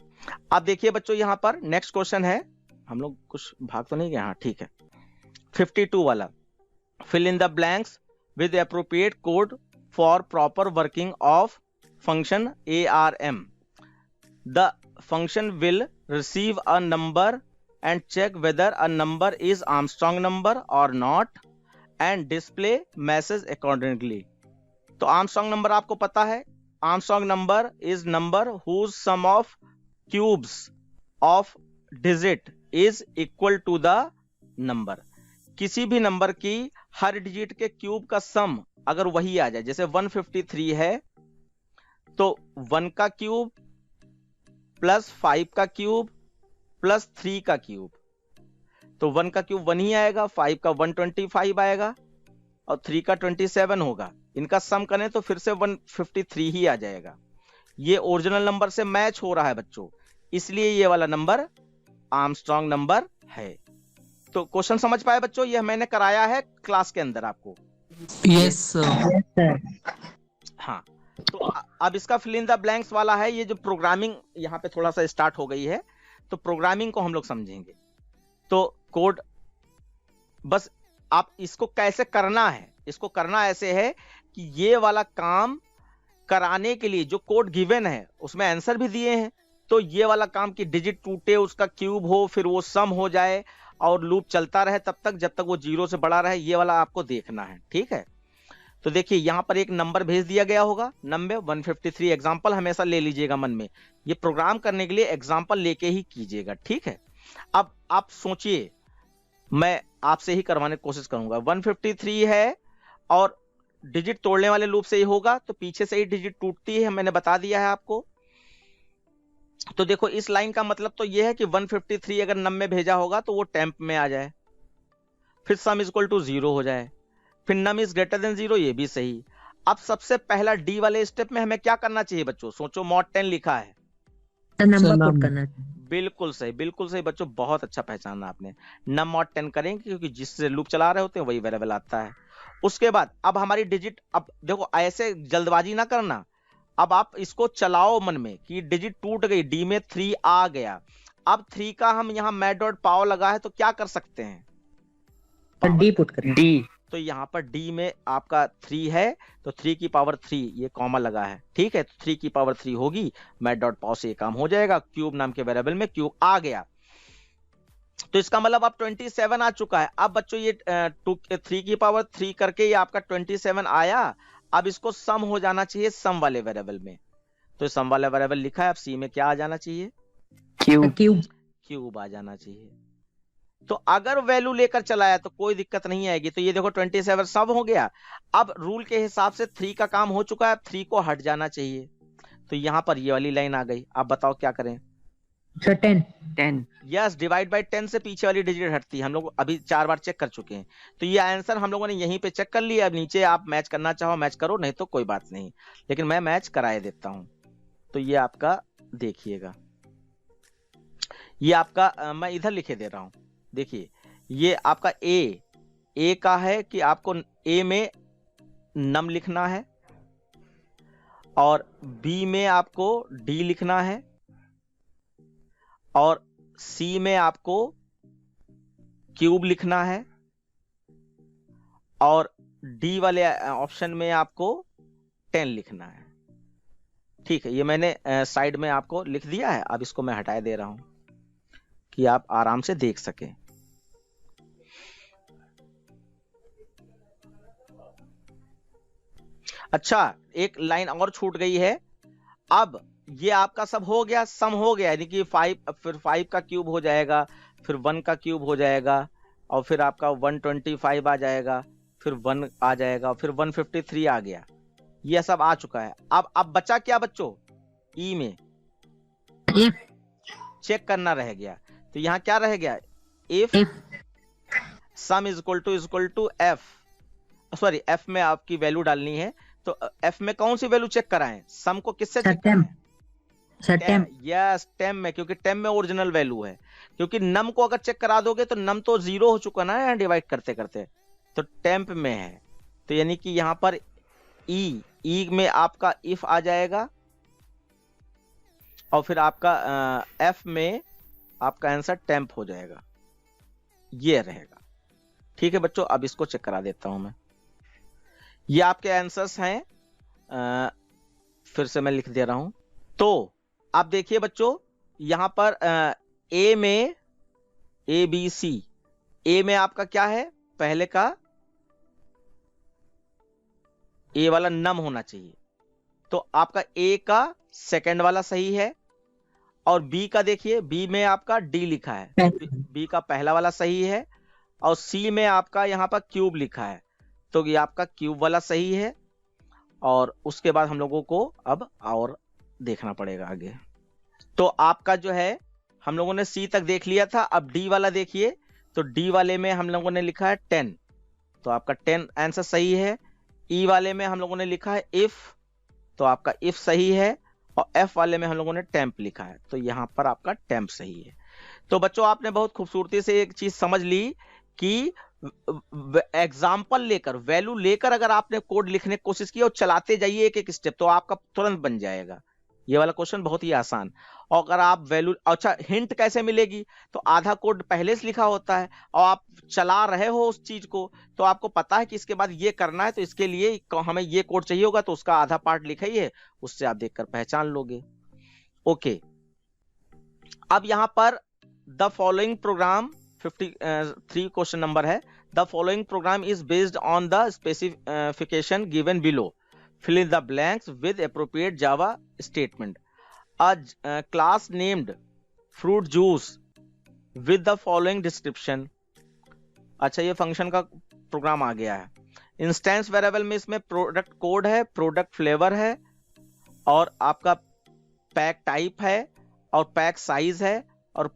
अब देखिए बच्चों, यहाँ पर नेक्स्ट क्वेश्चन है, हम लोग कुछ भाग तो नहीं गए, हाँ ठीक है, 52 वाला, fill in the blanks with the appropriate code for proper working of function ARM. The function will receive a number and check whether a number is Armstrong number or not and display message accordingly. तो Armstrong number आपको पता है, Armstrong number is number whose sum of cubes of digit is equal to the number. किसी भी number की हर digit के cube का सम अगर वही आ जाए, जैसे 153 है तो 1 का क्यूब प्लस 5 का क्यूब प्लस 3 का क्यूब, तो 1 का क्यूब 1 ही आएगा, 5 का 125 आएगा और 3 का 27 होगा, इनका सम करें तो फिर से 153 ही आ जाएगा। ये ओरिजिनल नंबर से मैच हो रहा है बच्चों, इसलिए ये वाला नंबर आर्मस्ट्रांग नंबर है। तो क्वेश्चन समझ पाए बच्चों, यह मैंने कराया है क्लास के अंदर आपको। Yes sir. हाँ, तो अब इसका फिल इन द ब्लैंक्स वाला है, ये जो प्रोग्रामिंग यहाँ पे थोड़ा सा स्टार्ट हो गई है, तो प्रोग्रामिंग को हम लोग समझेंगे। तो कोड बस आप इसको कैसे करना है, इसको करना ऐसे है कि ये वाला काम कराने के लिए जो कोड गिवन है उसमें आंसर भी दिए हैं, तो ये वाला काम की डिजिट टूटे, उसका क्यूब हो, फिर वो सम हो जाए और लूप चलता रहे तब तक जब तक वो 0 से बड़ा रहे, ये वाला आपको देखना है, ठीक है। तो देखिए यहाँ पर एक नंबर भेज दिया गया होगा, नंबर 153, एग्जाम्पल हमेशा ले लीजिएगा मन में, ये प्रोग्राम करने के लिए एग्जाम्पल लेके ही कीजिएगा, ठीक है। अब आप सोचिए, मैं आपसे ही करवाने की कोशिश करूंगा, 153 है और डिजिट तोड़ने वाले लूप से ही होगा, तो पीछे से ही डिजिट टूटती है, मैंने बता दिया है आपको। तो देखो इस लाइन का मतलब तो ये है कि 153 अगर नम में भेजा होगा तो वो टेम्प में आ जाए, फिर सम इज इक्वल टू 0 हो जाए, फिर नम इज ग्रेटर देन 0, ये भी सही। अब सबसे पहला डी वाले स्टेप में हमें क्या करना चाहिए बच्चों? सोचो, mod 10 लिखा है। सर नंबर सर, कोड नम- करना। बिल्कुल सही बच्चों, बहुत अच्छा पहचाना आपने। नम mod 10 करेंगे क्योंकि जिससे लूप चला रहे होते हैं वही वेरिएबल आता है। उसके बाद अब हमारी डिजिट, अब देखो ऐसे जल्दबाजी ना करना, अब आप इसको चलाओ मन में कि डिजिट टूट गई, डी में 3 आ गया। अब 3 का हम यहाँ मैट डॉट पाव लगा है तो क्या कर सकते हैं? सर डी पुट करना। डी। तो यहाँ पर डी में आपका 3 है तो 3 की पावर 3, ये कॉमा लगा है, ठीक है, तो 3 की पावर 3 होगी, मैट डॉट पाव से ये काम हो जाएगा। क्यूब नाम के वेरिएबल में क्यूब आ गया, तो इसका मतलब अब 27 आ चुका है। अब बच्चों ये 3 की पावर 3 करके ये आपका 27 आया। अब इसको सम हो जाना चाहिए सम वाले वेरिएबल में, तो सम वाला वेरिएबल लिखा है। अब सी में क्या आ जाना चाहिए? क्यूब। क्यूब। क्यूब आ जाना चाहिए। तो अगर वैल्यू लेकर चलाया तो कोई दिक्कत नहीं आएगी। तो ये देखो 27 सब हो गया। अब रूल के हिसाब से 3 का काम हो चुका है, 3 को हट जाना चाहिए। तो यहां पर ये वाली लाइन आ गई। आप बताओ क्या करें? सर 10। 10। यस, डिवाइड बाय 10 से पीछे वाली डिजिट हटती है। हम लोग अभी 4 बार चेक कर चुके हैं, तो ये आंसर हम लोगों ने यहीं पे चेक कर लिया। अब नीचे आप मैच करना चाहो मैच करो, नहीं तो कोई बात नहीं, लेकिन मैं मैच कराए देता हूं। तो ये आपका देखिएगा, ये आपका मैं इधर लिखे दे रहा हूं। देखिए ये आपका ए का है कि आपको ए में नम लिखना है, और बी में आपको डी लिखना है, और सी में आपको क्यूब लिखना है, और डी वाले ऑप्शन में आपको 10 लिखना है। ठीक है, ये मैंने साइड में आपको लिख दिया है। अब इसको मैं हटाए दे रहा हूं कि आप आराम से देख सकें। अच्छा, एक लाइन और छूट गई है। अब ये आपका सब हो गया, सम हो गया, यानी कि 5, फिर 5 का क्यूब हो जाएगा, फिर 1 का क्यूब हो जाएगा, और फिर आपका 125 आ जाएगा, फिर 1 आ जाएगा, फिर 153 आ गया। ये सब आ चुका है। अब बचा क्या बच्चों? ई में चेक करना रह गया। तो यहां क्या रह गया? If sum is equal to F, sorry F में आपकी वैल्यू डालनी है। तो एफ में कौन सी वैल्यू चेक कराएं? सम को किससे चेक कराएं? यस, टेम में, क्योंकि टेम में ओरिजिनल वैल्यू है। क्योंकि नम को अगर चेक करा दोगे तो नम तो 0 हो चुका ना यहाँ डिवाइड करते करते, तो टेम्प में है। तो यानी कि यहाँ पर ई में आपका इफ आ जाएगा, और फिर आपका एफ में आपका आंसर टेम्प हो जाएगा, ये रहेगा। ठीक है बच्चों, अब इसको चेक करा देता हूं मैं। ये आपके आंसर्स हैं, फिर से मैं लिख दे रहा हूं। तो आप देखिए बच्चों, यहां पर ए में ABC, ए में आपका क्या है? पहले का ए वाला नम होना चाहिए, तो आपका ए का सेकंड वाला सही है। और बी का देखिए, बी में आपका डी लिखा है, बी का पहला वाला सही है। और सी में आपका यहाँ पर क्यूब लिखा है, तो ये आपका क्यूब वाला सही है। और उसके बाद हम लोगों को अब और देखना पड़ेगा आगे। तो आपका जो है, हम लोगों ने सी तक देख लिया था। अब डी वाला देखिए, तो डी वाले में हम लोगों ने लिखा है 10, तो आपका 10 आंसर सही है। ई वाले में हम लोगों ने लिखा है इफ, तो आपका इफ सही है। और एफ वाले में हम लोगों ने टेम्प लिखा है, तो यहां पर आपका टेम्प सही है। तो बच्चों आपने बहुत खूबसूरती से एक चीज समझ ली कि एग्जाम्पल लेकर, वैल्यू लेकर अगर आपने कोड लिखने की कोशिश की और चलाते जाइए एक एक स्टेप, तो आपका तुरंत बन जाएगा। ये वाला क्वेश्चन बहुत ही आसान। और अगर आप वैल्यू, अच्छा हिंट कैसे मिलेगी? तो आधा कोड पहले से लिखा होता है और आप चला रहे हो उस चीज को, तो आपको पता है कि इसके बाद ये करना है, तो इसके लिए हमें ये कोड चाहिए होगा, तो उसका आधा पार्ट लिखा ही है, उससे आप देखकर पहचान लोगे। ओके, अब यहां पर the following program 53 question number है। The following program is based on the specification given below, fill in the blanks with appropriate Java statement. A class named fruit juice with the following description. अच्छा, ये function का programme आ गया है। Instance variable में इसमें product code है, product flavour है, और आपका पैक टाइप है, और पैक साइज है, और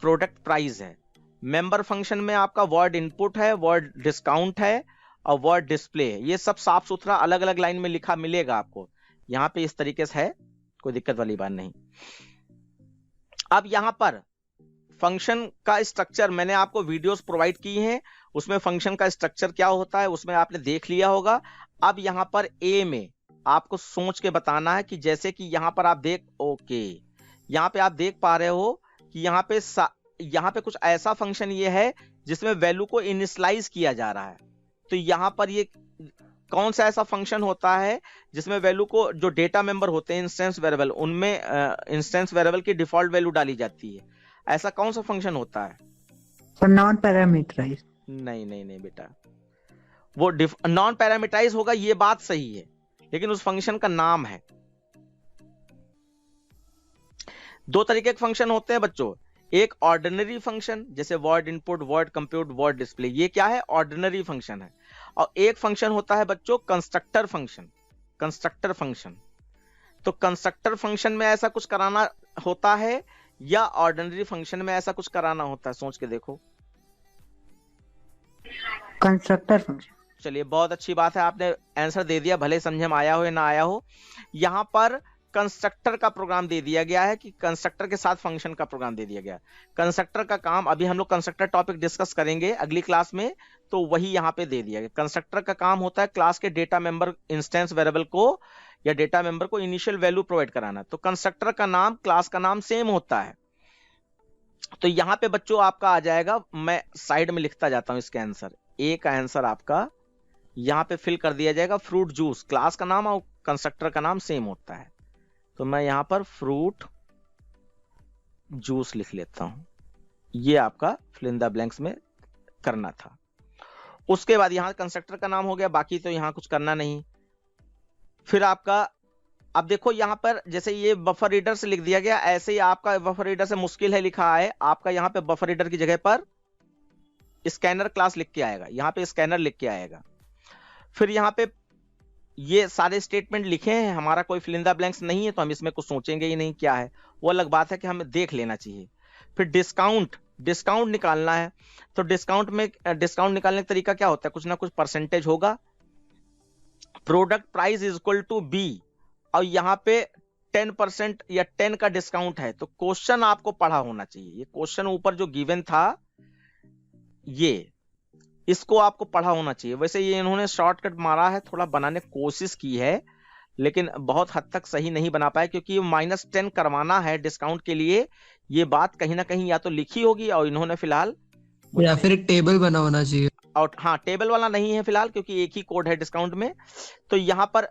प्रोडक्ट प्राइस है। मेंबर फंक्शन में आपका वर्ड इनपुट है, वर्ड डिस्काउंट है, और वर्ड डिस्प्ले है। ये सब साफ सुथरा अलग अलग लाइन में लिखा मिलेगा आपको, यहाँ पे इस तरीके से है, कोई दिक्कत वाली बात नहीं। अब यहाँ पर फंक्शन का स्ट्रक्चर मैंने आपको वीडियोस प्रोवाइड की हैं, उसमें फंक्शन का स्ट्रक्चर क्या होता है उसमें आपने देख लिया होगा। अब यहाँ पर ए में आपको सोच के बताना है कि जैसे कि यहाँ पर आप यहाँ पे आप देख पा रहे हो कि यहाँ पे कुछ ऐसा फंक्शन ये है जिसमें वैल्यू को इनिशियलाइज किया जा रहा है। तो यहाँ पर ये कौन सा ऐसा फंक्शन होता है जिसमें वैल्यू को, जो डेटा मेंबर होते हैं इंस्टेंस वेरिएबल, उनमें इंस्टेंस वेरिएबल की डिफॉल्ट वैल्यू डाली जाती है। ऐसा कौन सा फंक्शन होता है? Non parameterise. नहीं बेटा, वो नॉन पैरामीटराइज होगा, ये बात सही है, लेकिन उस फंक्शन का नाम है। दो तरीके के फंक्शन होते हैं बच्चों, एक ऑर्डिनरी फंक्शन जैसे word input, word compute, word display, ये क्या है? ऑर्डिनरी फंक्शन है। और एक फंक्शन होता है बच्चों कंस्ट्रक्टर फंक्शन। तो कंस्ट्रक्टर फंक्शन में ऐसा कुछ कराना होता है या ऑर्डिनरी फंक्शन में ऐसा कुछ कराना होता है? सोच के देखो। Constructor function. चलिए, बहुत अच्छी बात है, आपने आंसर दे दिया, भले समझ में आया हो या ना आया हो। यहां पर कंस्ट्रक्टर का प्रोग्राम दे दिया गया है कि कंस्ट्रक्टर के साथ फंक्शन का प्रोग्राम दे दिया गया। कंस्ट्रक्टर का काम, अभी हम लोग कंस्ट्रक्टर टॉपिक डिस्कस करेंगे अगली क्लास में, तो वही यहाँ पे दे दिया गया। कंस्ट्रक्टर का काम होता है क्लास के डेटा मेंबर इंस्टेंस वेरिएबल को या डेटा मेंबर को इनिशियल वैल्यू प्रोवाइड कराना। तो कंस्ट्रक्टर का नाम, क्लास का नाम सेम होता है। तो यहाँ पे बच्चों आपका आ जाएगा, मैं साइड में लिखता जाता हूं इसके आंसर। ए का आंसर आपका यहाँ पे फिल कर दिया जाएगा, फ्रूट जूस। क्लास का नाम और कंस्ट्रक्टर का नाम सेम होता है, तो मैं यहाँ पर फ्रूट जूस लिख लेता हूं। ये आपका फिल इन द ब्लैंक्स में करना था। उसके बाद यहाँ कंस्ट्रक्टर का नाम हो गया, बाकी तो यहाँ कुछ करना नहीं। फिर आपका, अब देखो यहाँ पर जैसे ये बफर रीडर से लिख दिया गया, ऐसे ही आपका बफर रीडर से मुश्किल है लिखा है, आपका यहाँ पे बफर रीडर की जगह पर स्कैनर क्लास लिख के आएगा, यहाँ पे स्कैनर लिख के आएगा। फिर यहाँ पे ये सारे स्टेटमेंट लिखे हैं, हमारा कोई फिल इन द ब्लैंक्स नहीं है, तो हम इसमें कुछ सोचेंगे ही नहीं क्या है, वो अलग बात है कि हमें देख लेना चाहिए। फिर डिस्काउंट निकालना है, तो डिस्काउंट निकालने का तरीका क्या होता है? कुछ ना कुछ परसेंटेज होगा। Product price is equal to B, और यहाँ पे 10% या 10 का डिस्काउंट है, तो क्वेश्चन आपको पढ़ा होना चाहिए। ये क्वेश्चन ऊपर जो गिवन था, ये इसको आपको पढ़ा होना चाहिए। वैसे ये इन्होंने शॉर्टकट मारा है, थोड़ा बनाने की कोशिश की है, लेकिन बहुत हद तक सही नहीं बना पाया, क्योंकि -10 करवाना है डिस्काउंट के लिए। ये बात कहीं ना कहीं या तो लिखी होगी, और इन्होंने फिलहाल, या फिर एक टेबल बना होना चाहिए। और हाँ, टेबल वाला नहीं है फिलहाल, क्योंकि एक ही कोड है डिस्काउंट में। तो यहाँ पर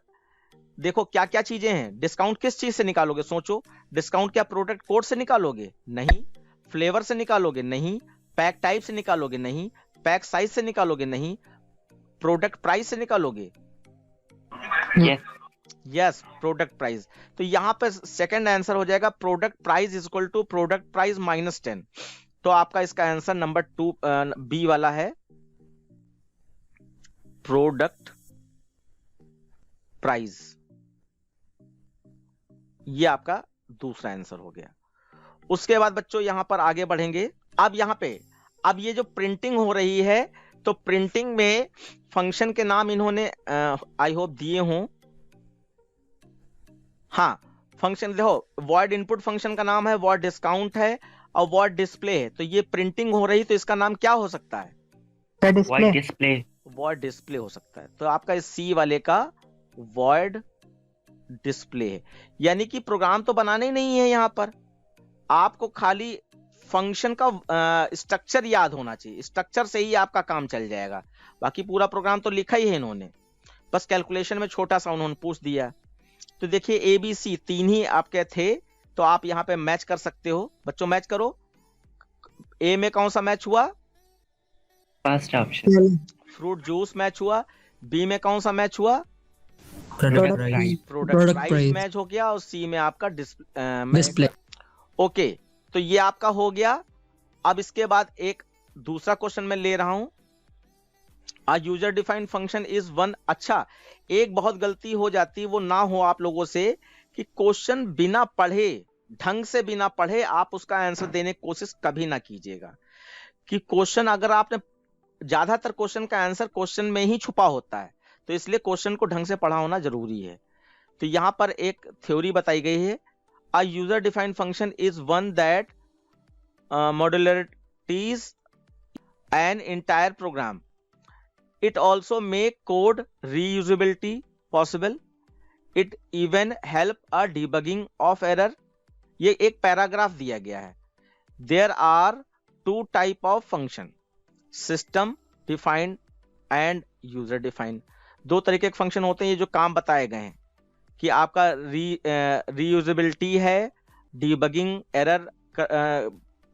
देखो क्या क्या चीजें हैं। डिस्काउंट किस चीज से निकालोगे? सोचो, डिस्काउंट क्या प्रोडक्ट कोड से निकालोगे? नहीं। फ्लेवर से निकालोगे? नहीं। पैक टाइप से निकालोगे? नहीं। पैक साइज से निकालोगे? नहीं। प्रोडक्ट प्राइस से निकालोगे? Yes, product price. तो यहां पे सेकंड आंसर हो जाएगा product price is equal to product price -10। तो आपका इसका आंसर नंबर 2 बी वाला है, प्रोडक्ट प्राइस। ये आपका दूसरा आंसर हो गया। उसके बाद बच्चों यहां पर आगे बढ़ेंगे। अब यहां पे, अब ये जो प्रिंटिंग हो रही है, तो प्रिंटिंग में फंक्शन के नाम इन्होंने आई होप दिए हों। हाँ, फंक्शन देखो, वर्ड इनपुट फंक्शन का नाम है, वर्ड डिस्काउंट है और वर्ड डिस्प्ले है। तो ये प्रिंटिंग हो रही, तो इसका नाम क्या हो सकता है? वर्ड डिस्प्ले हो सकता है। तो आपका इस सी वाले का वर्ड डिस्प्ले है। यानी कि प्रोग्राम तो बनाना ही नहीं है, यहां पर आपको खाली फंक्शन का स्ट्रक्चर याद होना चाहिए। स्ट्रक्चर से ही आपका काम चल जाएगा, बाकी पूरा प्रोग्राम तो लिखा ही है इन्होंने, बस कैलकुलेशन में छोटा सा उन्होंने पूछ दिया। तो देखिए ABC 3 ही आपके थे, तो आप यहाँ पे मैच कर सकते हो। बच्चों मैच करो। ए में कौन सा मैच हुआ? First option. Fruit juice match हुआ। बी में कौन सा मैच हुआ? प्रोडक्ट प्राइस मैच हो गया। और सी में आपका डिस्प्ले। ओके, तो ये आपका हो गया। अब इसके बाद एक दूसरा क्वेश्चन मैं ले रहा हूं। आ यूजर डिफाइंड फंक्शन इज 1। अच्छा, एक बहुत गलती हो जाती, वो ना हो आप लोगों से, कि क्वेश्चन बिना पढ़े, ढंग से बिना पढ़े आप उसका आंसर देने की कोशिश कभी ना कीजिएगा। कि क्वेश्चन अगर आपने ज्यादातर क्वेश्चन का आंसर क्वेश्चन में ही छुपा होता है, तो इसलिए क्वेश्चन को ढंग से पढ़ा होना जरूरी है। तो यहाँ पर एक थ्योरी बताई गई है, अ user defined function is one that modularities an entire program. It also make code reusability possible. It even help a debugging of error. ये एक पैराग्राफ दिया गया है। There are two type of function, system defined and user defined. दो तरीके के function होते हैं, ये जो काम बताए गए हैं कि आपका रीयूजेबिलिटी है, डीबगिंग एरर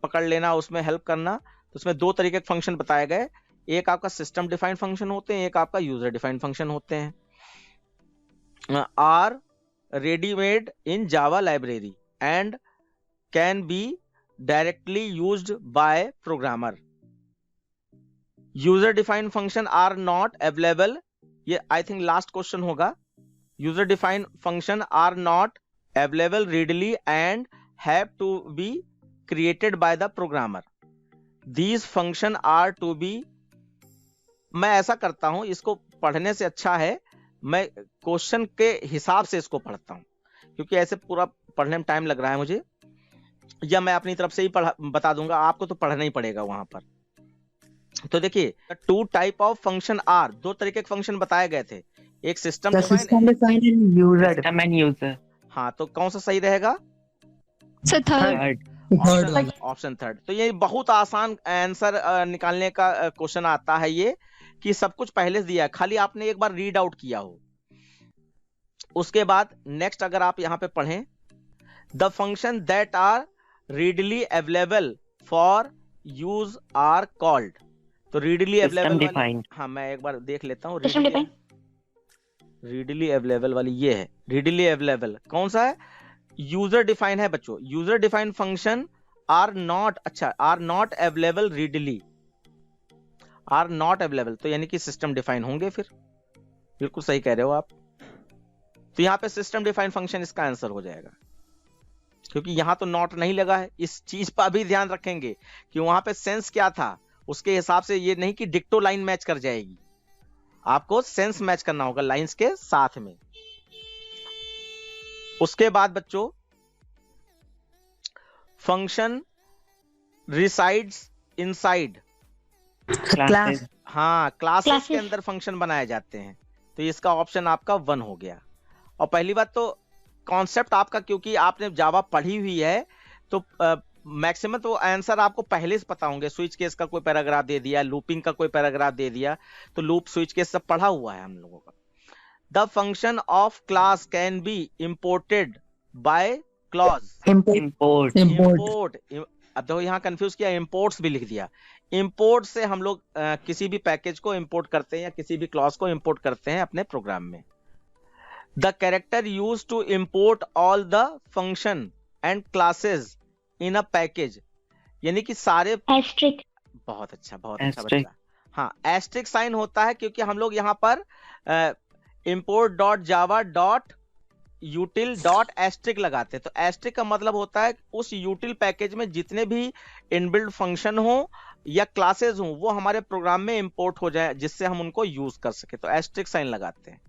पकड़ लेना, उसमें हेल्प करना। तो उसमें दो तरीके के फंक्शन बताए गए, एक आपका सिस्टम डिफाइंड फंक्शन होते हैं, एक आपका यूजर डिफाइंड फंक्शन होते हैं। Are readymade in Java library and can be directly used by programmer. User defined function are not available, ये आई थिंक लास्ट क्वेश्चन होगा। User defined function are not available readily and have to be created by the programmer. These function are to be, मैं ऐसा करता हूं, इसको पढ़ने से अच्छा है मैं क्वेश्चन के हिसाब से इसको पढ़ता हूं, क्योंकि ऐसे पूरा पढ़ने में टाइम लग रहा है मुझे, या मैं अपनी तरफ से ही बता दूंगा, आपको तो पढ़ना ही पड़ेगा वहां पर। तो देखिए, two type of function are, दो तरीके के फंक्शन बताए गए थे, एक system defined and user. System and user. हाँ, तो कौन सा सही रहेगा? Sir third. Option third. तो ये बहुत आसान आंसर निकालने का क्वेश्चन आता है, ये कि सब कुछ पहले से दिया है, खाली आपने एक बार रीड आउट किया हो। उसके बाद नेक्स्ट अगर आप यहाँ पे पढ़ें, the function that are readily available for use are called. तो रीडली अवेलेबल, हाँ मैं एक बार देख लेता हूँ। रीडली अवेलेबल वाली ये है, रीडली अवेलेबल कौन सा है? यूजर डिफाइन है बच्चों। User define function are not, अच्छा are not available readily, are not available, तो यानी कि सिस्टम डिफाइन होंगे फिर। बिल्कुल सही कह रहे हो आप। तो यहाँ पे सिस्टम डिफाइन फंक्शन इसका आंसर हो जाएगा, क्योंकि यहाँ तो नॉट नहीं लगा है। इस चीज पर भी ध्यान रखेंगे कि वहां पे सेंस क्या था, उसके हिसाब से ये नहीं कि डिक्टो लाइन मैच कर जाएगी, आपको सेंस मैच करना होगा लाइंस के साथ में। उसके बाद बच्चों, फंक्शन रिसाइड्स इनसाइड क्लास। हाँ, क्लासेस के अंदर फंक्शन बनाए जाते हैं, तो इसका ऑप्शन आपका 1 हो गया। और पहली बात तो कॉन्सेप्ट आपका, क्योंकि आपने जावा पढ़ी हुई है, तो मैक्सिमम तो आंसर आपको पहले से पता होंगे। स्विच केस का कोई पैराग्राफ दे दिया, लूपिंग का कोई पैराग्राफ दे दिया, तो लूप स्विच केस सब पढ़ा हुआ है हम लोगों का। The function of class can be imported by clause. Import. अब देखो यहाँ कंफ्यूज किया, इंपोर्ट्स भी लिख दिया। इंपोर्ट से हम लोग किसी भी पैकेज को इंपोर्ट करते हैं या किसी भी क्लॉज को इंपोर्ट करते हैं अपने प्रोग्राम में। The character use to import all the function and classes in a package, यानी कि सारे एस्ट्रिक। बहुत अच्छा बच्चा। हाँ, एस्ट्रिक साइन होता है क्योंकि हम लोग यहाँ पर import.java.util.asterisk लगाते हैं। तो एस्ट्रिक का मतलब होता है उस यूटिल पैकेज में जितने भी इनबिल्ट फंक्शन हो या क्लासेस हो, वो हमारे प्रोग्राम में इंपोर्ट हो जाए, जिससे हम उनको यूज कर सके। तो एस्ट्रिक साइन लगाते हैं।